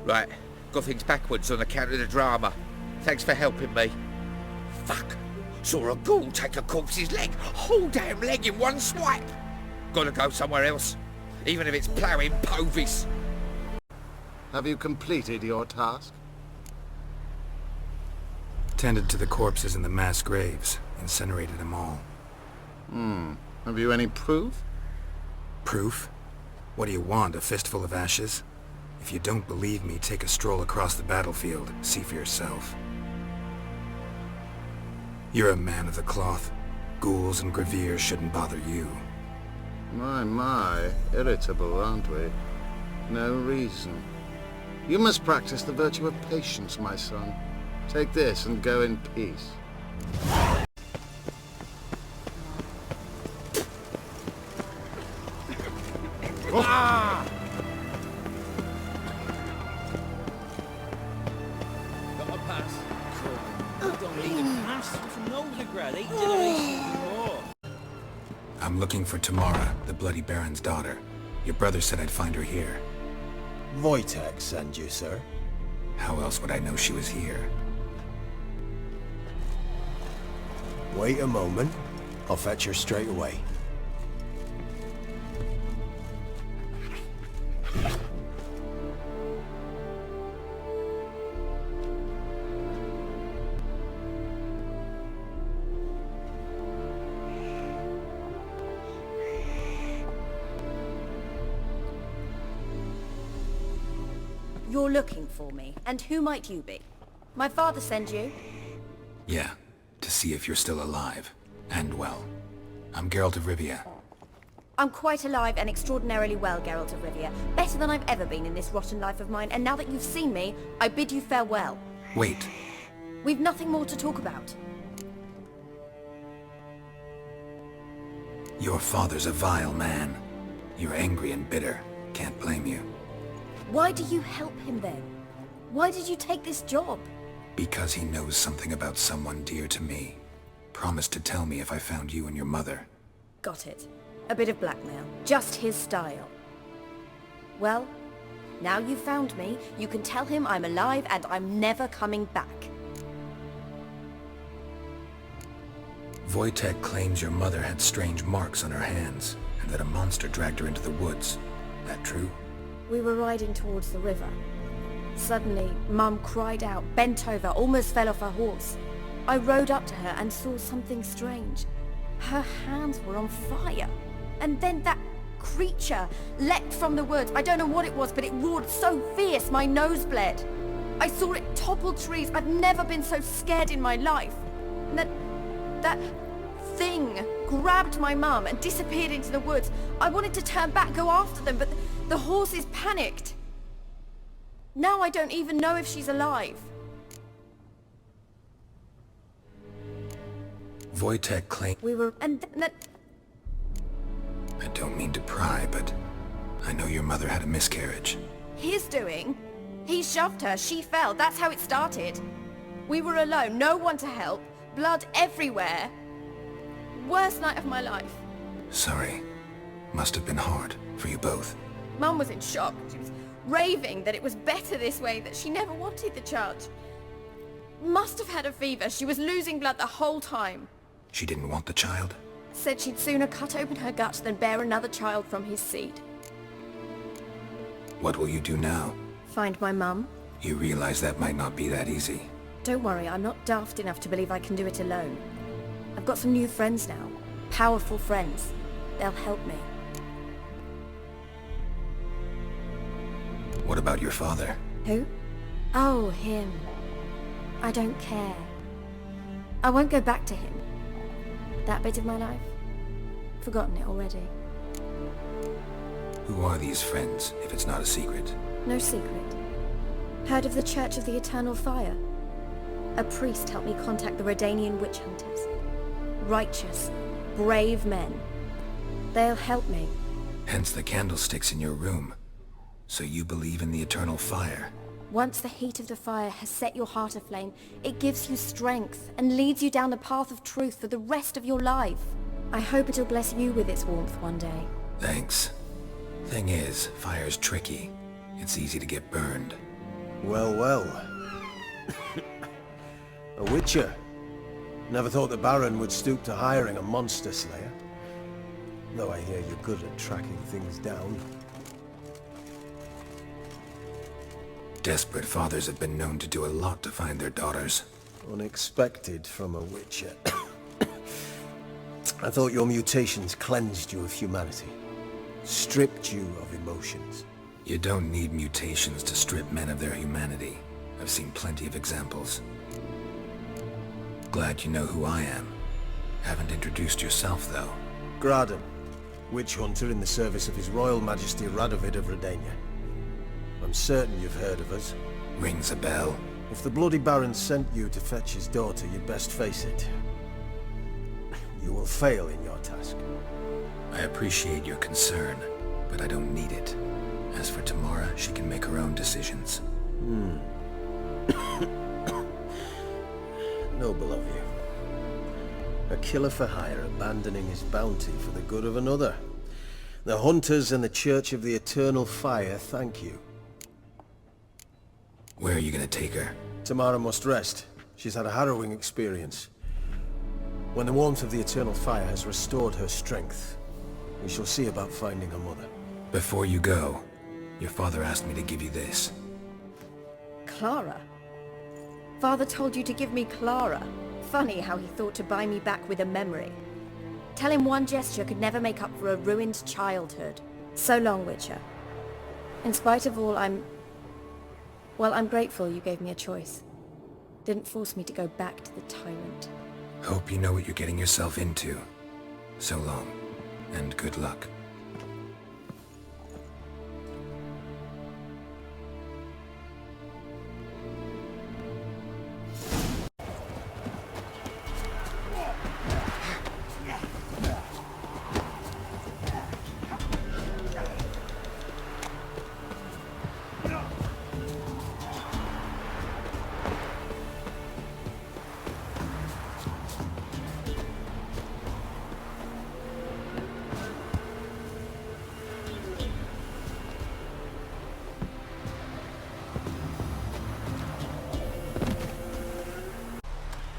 F: Right, got things backwards on account of the drama. Thanks for helping me. Fuck. Saw a ghoul take a corpse's leg, whole damn leg in one swipe. Gotta go somewhere else, even if it's ploughing Povis.
K: Have you completed your task?
A: Tended to the corpses in the mass graves, incinerated them all.
K: Have you any proof?
A: Proof? What do you want, a fistful of ashes? If you don't believe me, take a stroll across the battlefield, see for yourself. You're a man of the cloth. Ghouls and graveers shouldn't bother you.
K: My, irritable, aren't we? No reason. You must practice the virtue of patience, my son. Take this and go in peace.
F: Ah!
T: Got a pass. Cool. Don't need a pass from Novigrad, 8 generations more.
A: I'm looking for Tamara, the Bloody Baron's daughter. Your brother said I'd find her here.
U: Wojtek sent you, sir.
A: How else would I know she was here?
U: Wait a moment. I'll fetch her straight away.
M: You're looking for me, and who might you be? My father sent you?
A: Yeah, to see if you're still alive. And well. I'm Geralt of Rivia.
M: I'm quite alive and extraordinarily well, Geralt of Rivia. Better than I've ever been in this rotten life of mine, and now that you've seen me, I bid you farewell.
A: Wait.
M: We've nothing more to talk about.
A: Your father's a vile man. You're angry and bitter. Can't blame you.
M: Why do you help him then? Why did you take this job?
A: Because he knows something about someone dear to me. Promised to tell me if I found you and your mother.
M: Got it. A bit of blackmail. Just his style. Well, now you've found me, you can tell him I'm alive and I'm never coming back.
A: Wojtek claims your mother had strange marks on her hands, and that a monster dragged her into the woods. That true?
M: We were riding towards the river. Suddenly, Mum cried out, bent over, almost fell off her horse. I rode up to her and saw something strange. Her hands were on fire. And then that creature leapt from the woods. I don't know what it was, but it roared so fierce my nose bled. I saw it topple trees. I've never been so scared in my life. And that thing grabbed my mum and disappeared into the woods. I wanted to turn back, go after them, but the horses panicked. Now I don't even know if she's alive.
A: Wojtek claimed...
M: We were... and that...
A: I don't mean to pry, but I know your mother had a miscarriage.
M: His doing? He shoved her, she fell, that's how it started. We were alone, no one to help, blood everywhere. Worst night of my life.
A: Sorry. Must have been hard for you both.
M: Mum was in shock. She was raving that it was better this way, that she never wanted the charge. Must have had a fever. She was losing blood the whole time.
A: She didn't want the child?
M: Said she'd sooner cut open her gut than bear another child from his seed.
A: What will you do now?
M: Find my mum.
A: You realize that might not be that easy.
M: Don't worry, I'm not daft enough to believe I can do it alone. I've got some new friends now. Powerful friends. They'll help me.
A: What about your father?
M: Who? Oh, him. I don't care. I won't go back to him. That bit of my life? Forgotten it already.
A: Who are these friends, if it's not a secret?
M: No secret. Heard of the Church of the Eternal Fire? A priest helped me contact the Redanian witch hunters. Righteous, brave men. They'll help me.
A: Hence the candlesticks in your room. So you believe in the eternal fire?
M: Once the heat of the fire has set your heart aflame, it gives you strength and leads you down the path of truth for the rest of your life. I hope it'll bless you with its warmth one day.
A: Thanks. Thing is, fire's tricky. It's easy to get burned.
U: Well, well. A witcher. Never thought the Baron would stoop to hiring a monster slayer. Though I hear you're good at tracking things down.
A: Desperate fathers have been known to do a lot to find their daughters.
U: Unexpected from a witcher. I thought your mutations cleansed you of humanity. Stripped you of emotions.
A: You don't need mutations to strip men of their humanity. I've seen plenty of examples. Glad you know who I am. Haven't introduced yourself, though.
U: Graden, witch hunter in the service of His Royal Majesty Radovid of Redania. I'm certain you've heard of us.
A: Rings a bell.
U: If the Bloody Baron sent you to fetch his daughter, you'd best face it. You will fail in your task.
A: I appreciate your concern, but I don't need it. As for Tamara, she can make her own decisions.
U: Noble of you. A killer for hire abandoning his bounty for the good of another. The Hunters and the Church of the Eternal Fire thank you.
A: Where are you gonna take her?
U: Tamara must rest. She's had a harrowing experience. When the warmth of the Eternal Fire has restored her strength, we shall see about finding her mother.
A: Before you go, your father asked me to give you this.
M: Clara? Father told you to give me Clara. Funny how he thought to buy me back with a memory. Tell him one gesture could never make up for a ruined childhood. So long, Witcher. In spite of all, I'm grateful you gave me a choice. Didn't force me to go back to the tyrant.
A: Hope you know what you're getting yourself into. So long, and good luck.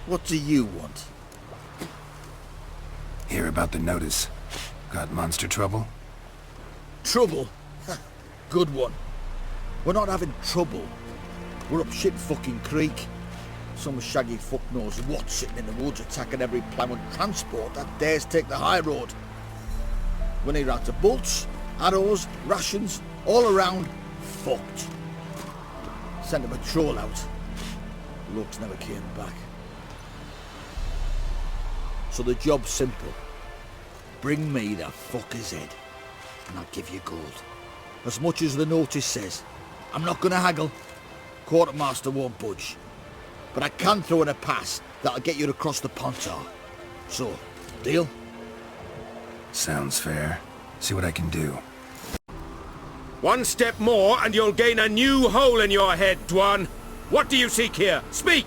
K: What do you want?
A: Hear about the notice. Got monster trouble?
K: Trouble?
C: good one. We're not having trouble. We're up shit fucking creek. Some shaggy fuck knows what sitting in the woods attacking every plough and transport that dares take the high road. We're near out to bolts, arrows, rations, all around, fucked. Sent a patrol out. Looks never came back. So the job's simple. Bring me the fucker's head, and I'll give you gold. As much as the notice says. I'm not gonna haggle. Quartermaster won't budge. But I can throw in a pass that'll get you across the Pontar. So, deal?
A: Sounds fair. See what I can do.
J: One step more and you'll gain a new hole in your head, Dwan. What do you seek here? Speak!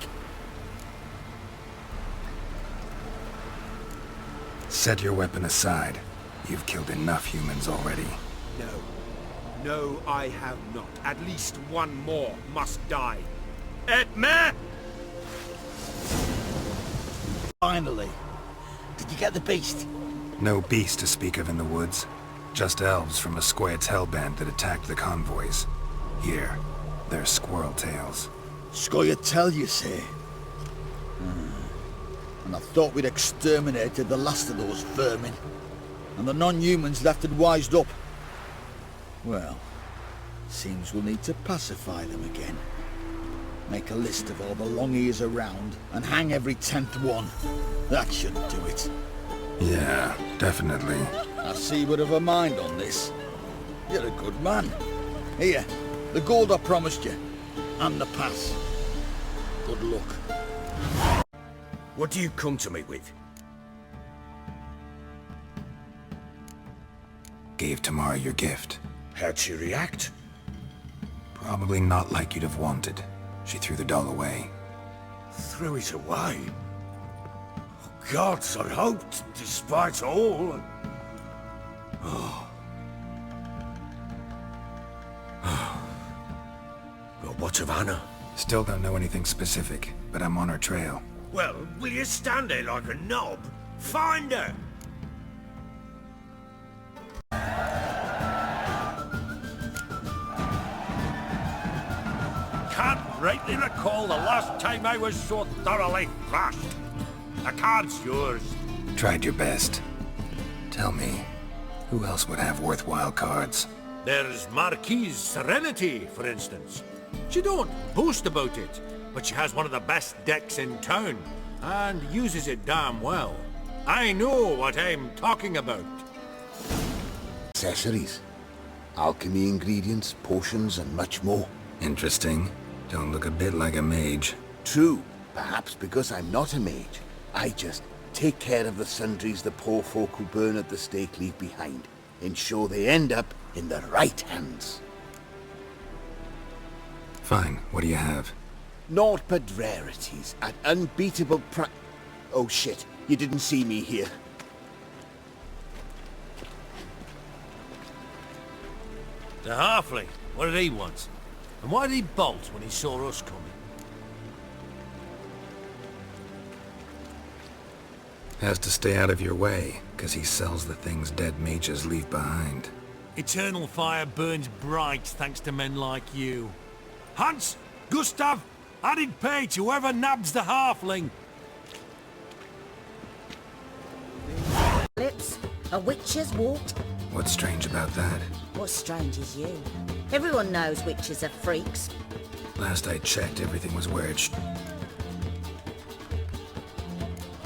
A: Set your weapon aside. You've killed enough humans already.
J: No. No, I have not. At least one more must die. Etme!
C: Finally. Did you get the beast?
A: No beast to speak of in the woods. Just elves from a Scoia'tael band that attacked the convoys. Here, they're squirrel tails.
C: Scoia'tael, you say? And I thought we'd exterminated the last of those vermin. And the non-humans left and wised up. Well, seems we'll need to pacify them again. Make a list of all the long ears around and hang every 10th one. That should do it.
A: Yeah, definitely.
C: I see you would have a mind on this. You're a good man. Here, the gold I promised you. And the pass. Good luck.
J: What do you come to me with?
A: Gave Tamara your gift.
J: How'd she react?
A: Probably not like you'd have wanted. She threw the doll away.
J: Threw it away? Oh, gods, I hoped, despite all... Oh. Well, what of Anna?
A: Still don't know anything specific, but I'm on her trail.
J: Well, will you stand there like a knob? Find her! Can't rightly recall the last time I was so thoroughly thrashed. The card's yours.
A: Tried your best. Tell me, who else would have worthwhile cards?
P: There's Marquise Serenity, for instance. She don't boast about it, but she has one of the best decks in town, and uses it damn well. I know what I'm talking about.
K: Accessories, alchemy ingredients, potions, and much more.
A: Interesting. Don't look a bit like a mage.
K: True, perhaps because I'm not a mage. I just take care of the sundries the poor folk who burn at the stake leave behind, ensure they end up in the right hands.
A: Fine, what do you have?
K: Naught but rarities at unbeatable pri- Oh shit, you didn't see me here.
P: The halfling, what did he want? And why did he bolt when he saw us coming?
A: Has to stay out of your way, because he sells the things dead mages leave behind.
P: Eternal fire burns bright thanks to men like you. Hans! Gustav! Added pay to whoever nabs the halfling!
B: Lips, a witcher's walked.
A: What's strange about that?
B: What's strange is you. Everyone knows witches are freaks.
A: Last I checked, everything was where it should.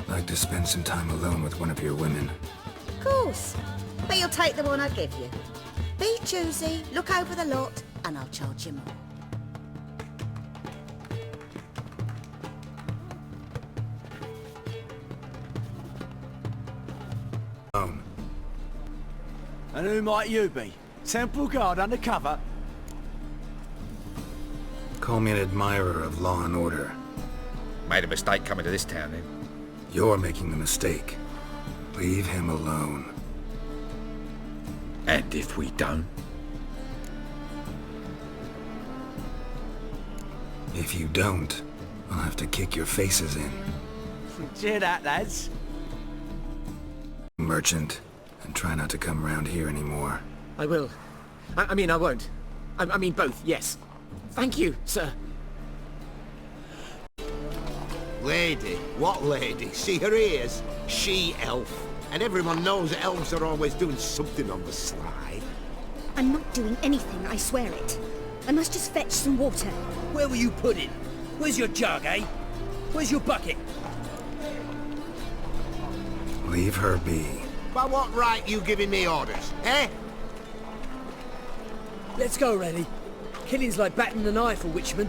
A: Like to spend some time alone with one of your women.
B: Of course. But you'll take the one I give you. Be choosy, look over the lot, and I'll charge you more.
V: And who might you be? Temple Guard undercover?
A: Call me an admirer of law and order.
F: Made a mistake coming to this town, then.
A: You're making the mistake. Leave him alone.
F: And if we don't?
A: If you don't, I'll have to kick your faces in.
V: Cheer that, lads.
A: Merchant, and try not to come around here anymore.
G: I will. I mean, I won't. I mean both, yes. Thank you, sir.
H: Lady? What lady? See her ears? She-elf. And everyone knows elves are always doing something on the sly.
R: I'm not doing anything, I swear it. I must just fetch some water.
I: Where were you putting? Where's your jug, eh? Where's your bucket?
A: Leave her be.
H: By what right you giving me orders, eh?
I: Let's go, Rennie. Killing's like batting an eye for Witchman.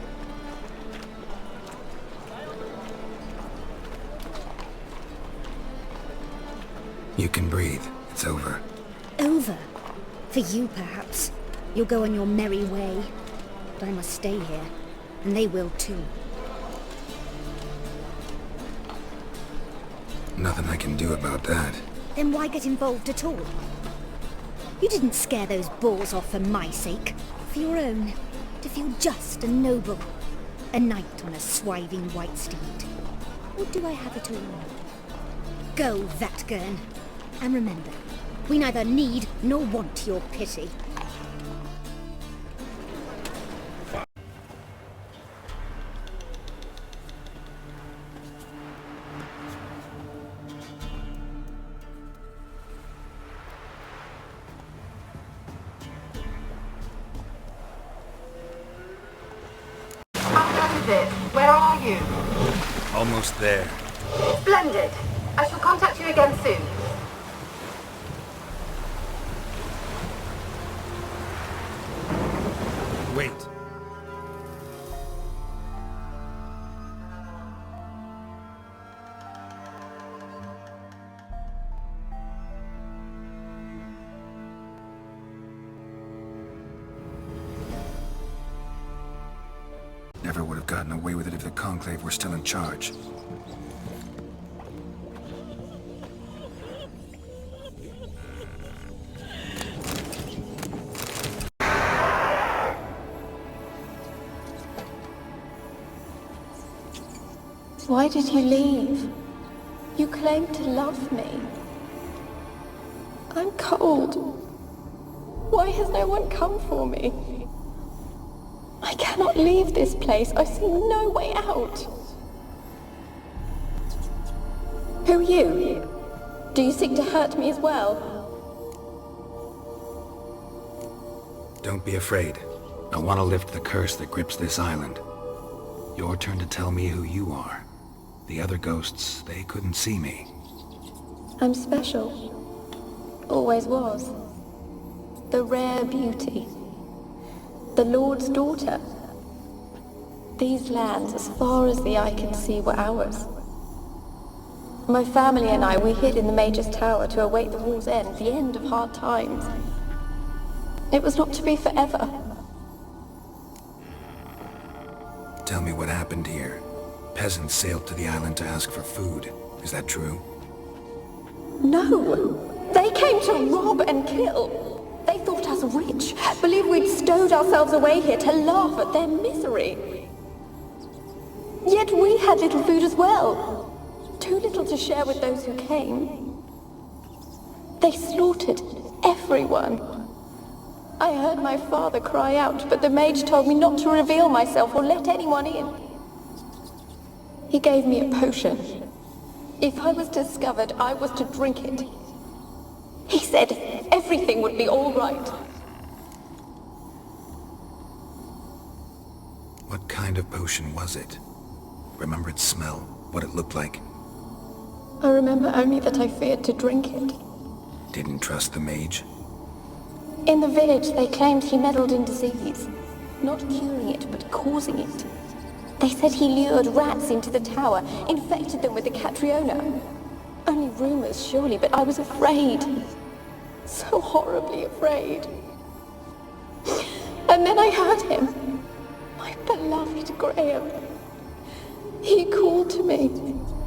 A: You can breathe. It's over.
R: Over? For you, perhaps. You'll go on your merry way. But I must stay here. And they will too.
A: Nothing I can do about that.
R: Then why get involved at all? You didn't scare those boars off for my sake. For your own. To feel just and noble. A knight on a swiving white steed. Or do I have it all? Go, Vatgern. And remember, we neither need nor want your pity.
W: Where are you?
A: Almost there.
W: Splendid. I shall contact you again soon.
A: Wait. Never would have gotten away with it if the Conclave were still in charge.
W: Why did you leave? You claimed to love me. I'm cold. Why has no one come for me? I cannot leave this place. I see no way out. Who are you? Do you seek to hurt me as well?
A: Don't be afraid. I want to lift the curse that grips this island. Your turn to tell me who you are. The other ghosts, they couldn't see me.
W: I'm special. Always was. The rare beauty. The Lord's daughter. These lands, as far as the eye can see, were ours. My family and I, we hid in the Mage's Tower to await the war's end, the end of hard times. It was not to be forever.
A: Tell me what happened here. Peasants sailed to the island to ask for food. Is that true?
W: No! They came to rob and kill. They thought us rich, believed we'd stowed ourselves away here to laugh at their misery. Yet we had little food as well. Too little to share with those who came. They slaughtered everyone. I heard my father cry out, but the mage told me not to reveal myself or let anyone in. He gave me a potion. If I was discovered, I was to drink it. He said everything would be all right.
A: What kind of potion was it? Remember its smell? What it looked like?
W: I remember only that I feared to drink it.
A: Didn't trust the mage?
W: In the village, they claimed he meddled in disease. Not curing it, but causing it. They said he lured rats into the tower, infected them with the Catriona. Only rumors, surely, but I was afraid. So horribly afraid. And then I heard him. My beloved Graham. He called to me.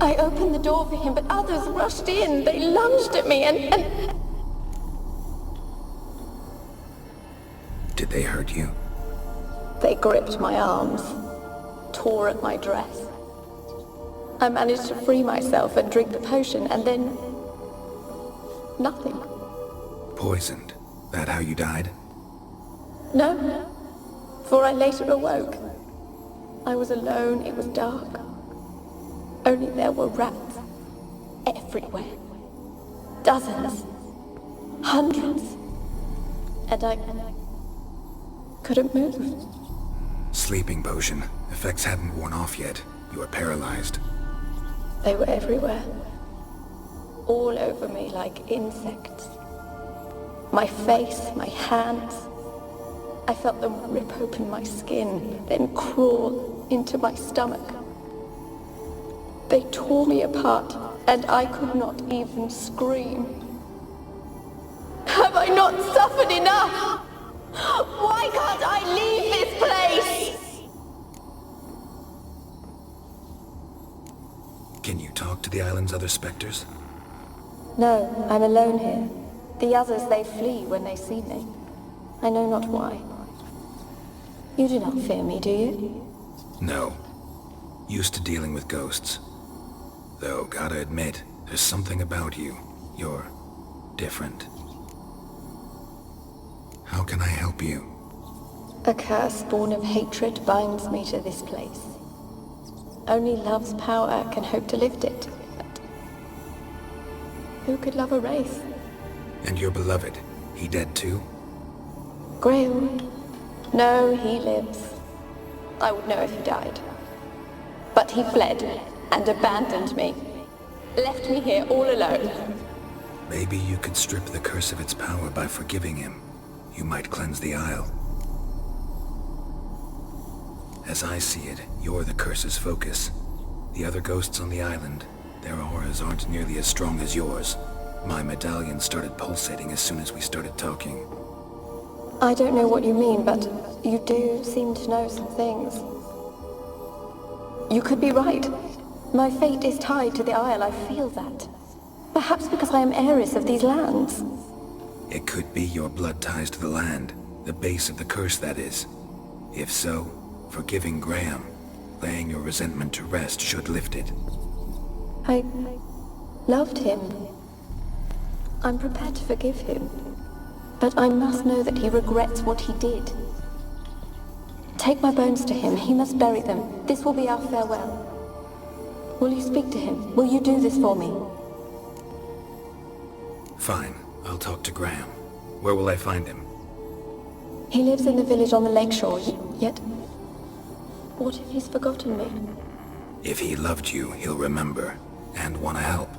W: I opened the door for him, but others rushed in. They lunged at me and...
A: Did they hurt you?
W: They gripped my arms. Tore at my dress. I managed to free myself and drink the potion, and then... nothing.
A: Poisoned. That how you died?
W: No. before I later awoke. I was alone, it was dark. Only there were rats everywhere. Dozens. Hundreds. And I couldn't move.
A: Sleeping potion. Effects hadn't worn off yet. You were paralyzed.
W: They were everywhere. All over me like insects. My face, my hands. I felt them rip open my skin, then crawl into my stomach. They tore me apart, and I could not even scream. Have I not suffered enough? Why can't I leave this place?
A: Can you talk to the island's other specters?
W: No, I'm alone here. The others, they flee when they see me. I know not why. You do not fear me, do you?
A: No. Used to dealing with ghosts. Though, gotta admit, there's something about you. You're different. How can I help you?
W: A curse born of hatred binds me to this place. Only love's power can hope to lift it. But who could love a race?
A: And your beloved, he dead too?
W: Greywood? No, he lives. I would know if he died. But he fled and abandoned me. Left me here all alone.
A: Maybe you could strip the curse of its power by forgiving him. You might cleanse the Isle. As I see it, you're the curse's focus. The other ghosts on the island, their auras aren't nearly as strong as yours. My medallion started pulsating as soon as we started talking.
W: I don't know what you mean, but you do seem to know some things. You could be right. My fate is tied to the Isle, I feel that. Perhaps because I am heiress of these lands.
A: It could be your blood ties to the land, the base of the curse, that is. If so, forgiving Graham, laying your resentment to rest should lift it.
W: I loved him. I'm prepared to forgive him. But I must know that he regrets what he did. Take my bones to him. He must bury them. This will be our farewell. Will you speak to him? Will you do this for me?
A: Fine. I'll talk to Graham. Where will I find him?
W: He lives in the village on the lakeshore, yet... What if he's forgotten me?
A: If he loved you, he'll remember, and want to help.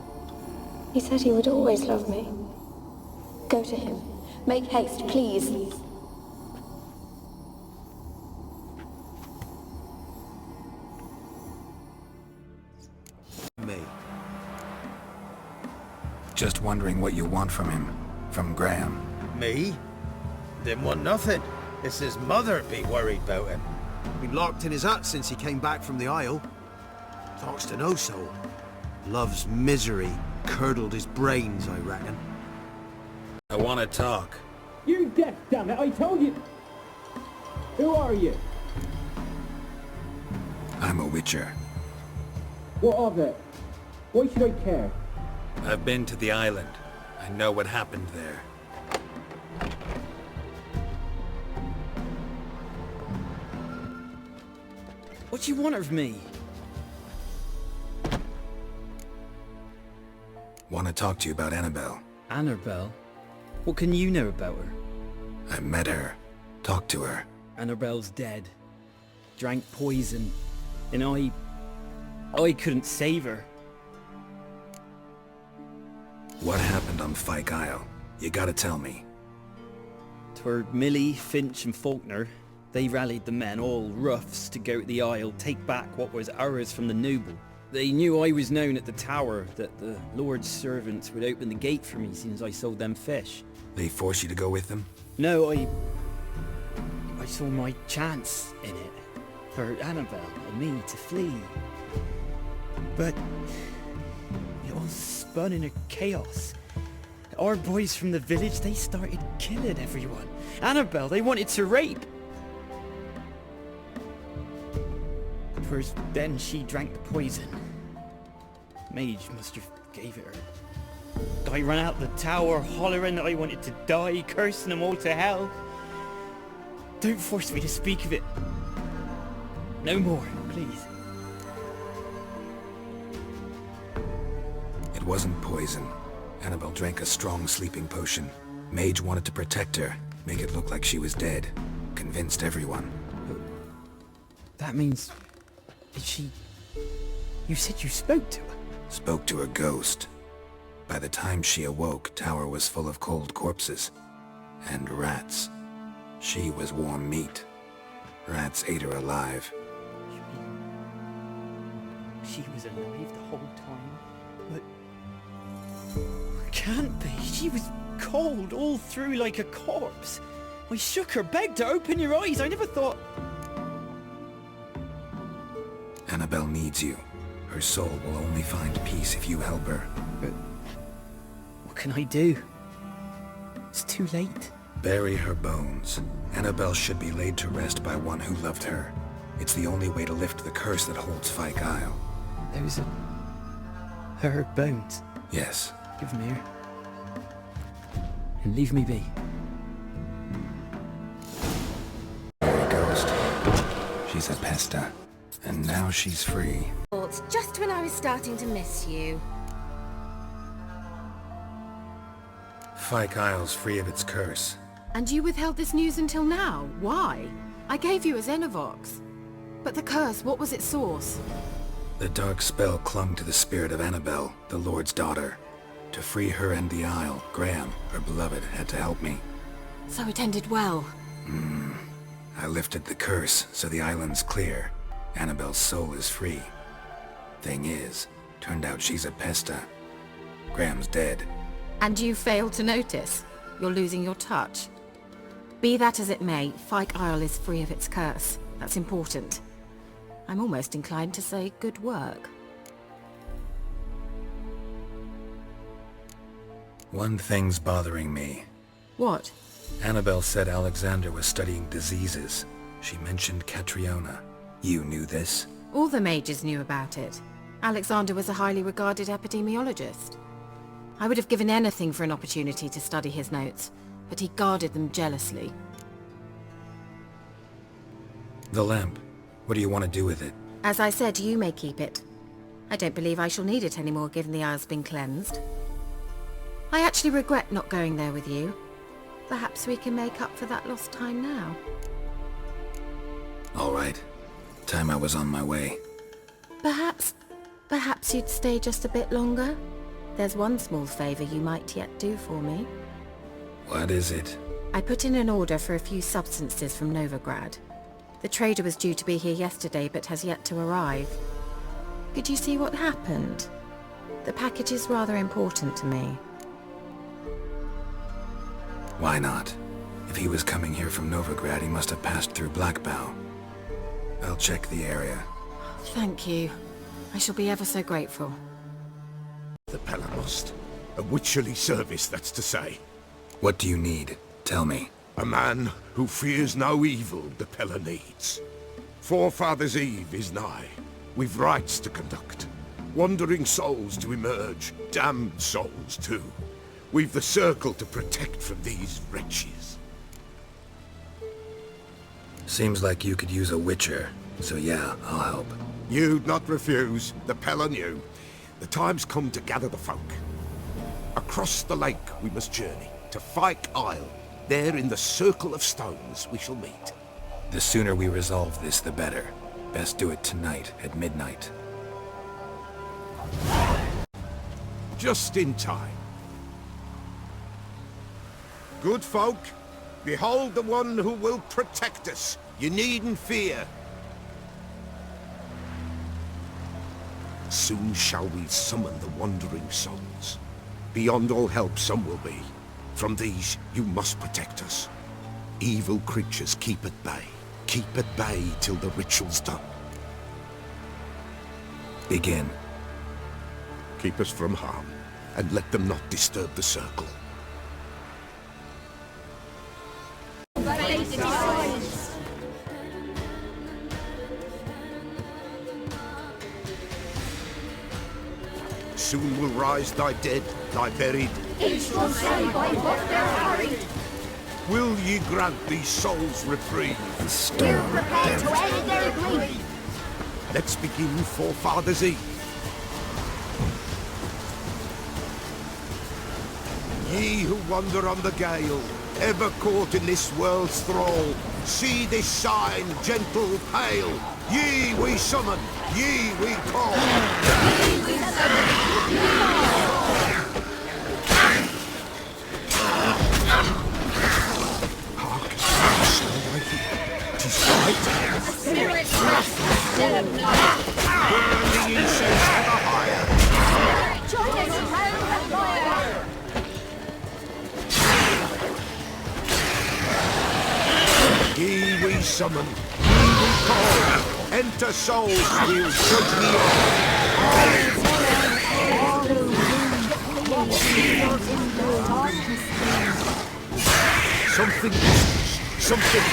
W: He said he would always love me. Go to him. Make haste, please.
C: Me.
A: Just wondering what you want from him. From Graham.
G: Me? Didn't want nothing. It's his mother be worried about him.
U: Been locked in his hut since he came back from the Isle. Talks to no soul. Love's misery curdled his brains, I reckon.
A: I want to talk.
T: You're deaf, damn it! I told you! Who are you?
A: I'm a witcher.
T: What of it? Why should I care?
A: I've been to the island. I know what happened there.
T: What do you want of me?
A: Want to talk to you about Annabelle.
T: Annabelle? What can you know about her?
A: I met her. Talked to her.
T: Annabelle's dead. Drank poison. And I couldn't save her.
A: What happened on Fyke Isle? You gotta tell me.
T: 'Twere Millie, Finch and Faulkner. They rallied the men, all roughs, to go to the Isle, take back what was ours from the noble. They knew I was known at the tower, that the Lord's servants would open the gate for me as soon as I sold them fish.
A: They forced you to go with them?
T: No, I saw my chance in it, for Annabelle and me to flee. But it all spun in a chaos. Our boys from the village, they started killing everyone. Annabelle, they wanted to rape. First, then she drank the poison. Mage must have gave it her. I ran out the tower hollering that I wanted to die, cursing them all to hell. Don't force me to speak of it. No more, please.
A: It wasn't poison. Annabelle drank a strong sleeping potion. Mage wanted to protect her, make it look like she was dead. Convinced everyone.
T: That means... Did she... You said you spoke to her?
A: Spoke to a ghost. By the time she awoke, Tower was full of cold corpses. And rats. She was warm meat. Rats ate her alive.
T: She was alive the whole time? But... Can't be. She was cold all through like a corpse. I shook her, begged her, open your eyes. I never thought...
A: Annabelle needs you. Her soul will only find peace if you help her.
T: But... What can I do? It's too late.
A: Bury her bones. Annabelle should be laid to rest by one who loved her. It's the only way to lift the curse that holds Fyke Isle.
T: Those are... her bones?
A: Yes.
T: Give them here. And leave me be.
A: Ghost. She's a pesta. And now she's free.
D: It's just when I was starting to miss you.
A: Fyke Isle's free of its curse.
N: And you withheld this news until now? Why? I gave you a Xenovox. But the curse, what was its source?
A: The dark spell clung to the spirit of Annabelle, the Lord's daughter. To free her and the Isle, Graham, her beloved, had to help me.
N: So it ended well.
A: I lifted the curse, so the island's clear. Annabelle's soul is free. Thing is, turned out she's a pesta. Graham's dead.
N: And you failed to notice? You're losing your touch. Be that as it may, Fyke Isle is free of its curse. That's important. I'm almost inclined to say good work.
A: One thing's bothering me.
N: What?
A: Annabelle said Alexander was studying diseases. She mentioned Catriona. You knew this?
N: All the mages knew about it. Alexander was a highly regarded epidemiologist. I would have given anything for an opportunity to study his notes, but he guarded them jealously.
A: The lamp. What do you want to do with it?
N: As I said, you may keep it. I don't believe I shall need it anymore given the Isle's been cleansed. I actually regret not going there with you. Perhaps we can make up for that lost time now.
A: All right. Time I was on my way.
N: Perhaps you'd stay just a bit longer? There's one small favor you might yet do for me.
A: What is it?
N: I put in an order for a few substances from Novigrad. The trader was due to be here yesterday but has yet to arrive. Could you see what happened? The package is rather important to me.
A: Why not? If he was coming here from Novigrad, he must have passed through Blackbough. I'll check the area.
N: Thank you. I shall be ever so grateful.
H: The Pelanost. A witcherly service, that's to say.
A: What do you need? Tell me.
H: A man who fears no evil the Pella needs. Forefathers' Eve is nigh. We've rites to conduct. Wandering souls to emerge. Damned souls, too. We've the circle to protect from these wretches.
A: Seems like you could use a witcher, so yeah, I'll help.
H: You'd not refuse. The Pella knew. The time's come to gather the folk. Across the lake we must journey, to Fyke Isle. There in the Circle of Stones we shall meet.
A: The sooner we resolve this, the better. Best do it tonight, at midnight.
H: Just in time. Good folk, behold the one who will protect us. You needn't fear. Soon shall we summon the wandering souls. Beyond all help some will be. From these you must protect us. Evil creatures keep at bay. Keep at bay till the ritual's done.
A: Begin.
H: Keep us from harm, and let them not disturb the circle. Soon will rise thy dead, thy buried.
O: Each will say by what they're harried.
H: will ye grant these souls reprieve?
A: The storm, damn it.
H: Let's begin Forefathers' Eve. Ye who wander on the gale, ever caught in this world's thrall, see this sign, gentle, pale. Ye we summon, ye we call. Hark, sound I hear. 'Tis light.
W: Spirit still of night.
H: Burn the incense ever higher.
W: Join us in hell fire.
H: Ye we summon, ye we call. Enter souls, we'll judge ye all. Something whispers, something.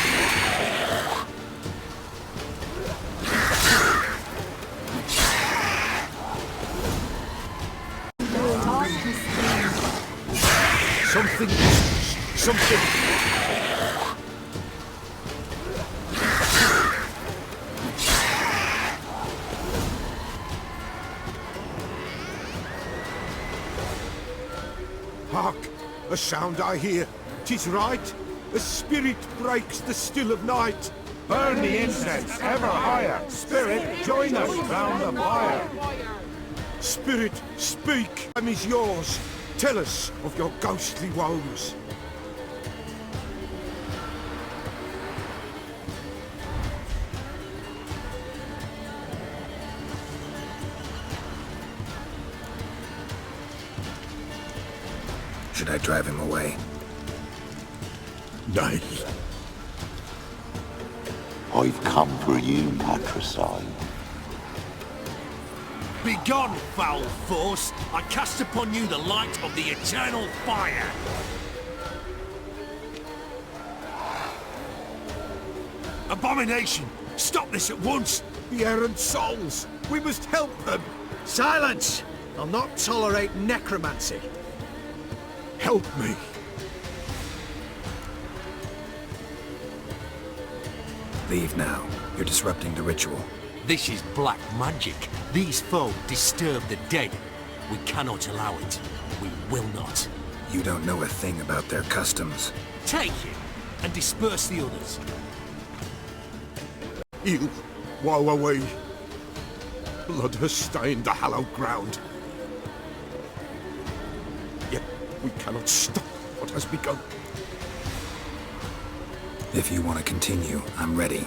H: Something whispers, something. Hark! A sound I hear. 'Tis right. A spirit breaks the still of night.
O: Burn the incense ever higher. Spirit, join us round the fire.
H: Spirit, speak. Time is yours. Tell us of your ghostly woes.
A: Should I drive him away?
H: Nay.
Q: I've come for you, patricide.
P: Begone, foul force! I cast upon you the light of the eternal fire! Abomination! Stop this at once!
H: The errant souls! We must help them!
C: Silence! I'll not tolerate necromancy.
H: Help me!
A: Leave now. You're disrupting the ritual.
P: This is black magic. These folk disturb the dead. We cannot allow it. We will not.
A: You don't know a thing about their customs.
P: Take him and disperse the others.
H: You, woe away. Blood has stained the hallowed ground. Yet we cannot stop what has begun.
A: If you want to continue, I'm ready.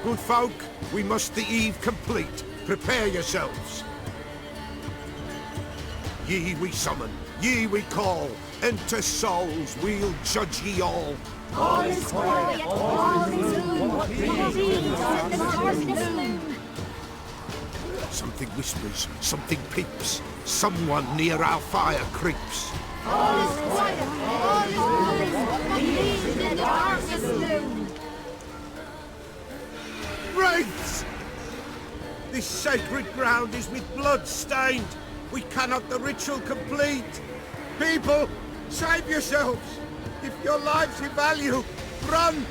H: Good folk, we must the eve complete. Prepare yourselves. Ye we summon, ye we call. Enter souls, we'll judge ye all.
W: All is quiet, all is gloom. What means in the darkness loom?
H: Something whispers, something peeps. Someone near our fire creeps.
W: All is quiet, all is gloom. What means in the darkness loom?
H: Wraiths! This sacred ground is with blood stained. We cannot the ritual complete. People, save yourselves. If your lives you value, run!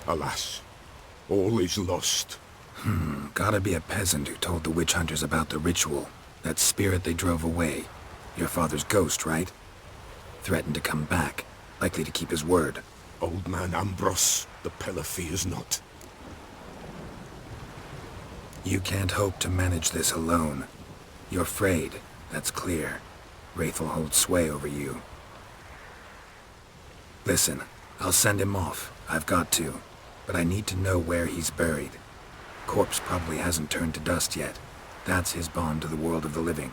H: Alas, all is lost.
A: Gotta be a peasant who told the witch hunters about the ritual. That spirit they drove away. Your father's ghost, right? Threatened to come back. Likely to keep his word.
H: Old man Ambros, the Pella fears not.
A: You can't hope to manage this alone. You're afraid, that's clear. Wraith will hold sway over you. Listen, I'll send him off. I've got to. But I need to know where he's buried. Corpse probably hasn't turned to dust yet. That's his bond to the world of the living.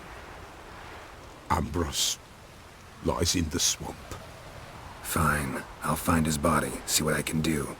H: Ambros lies in the swamp.
A: Fine. I'll find his body, see what I can do.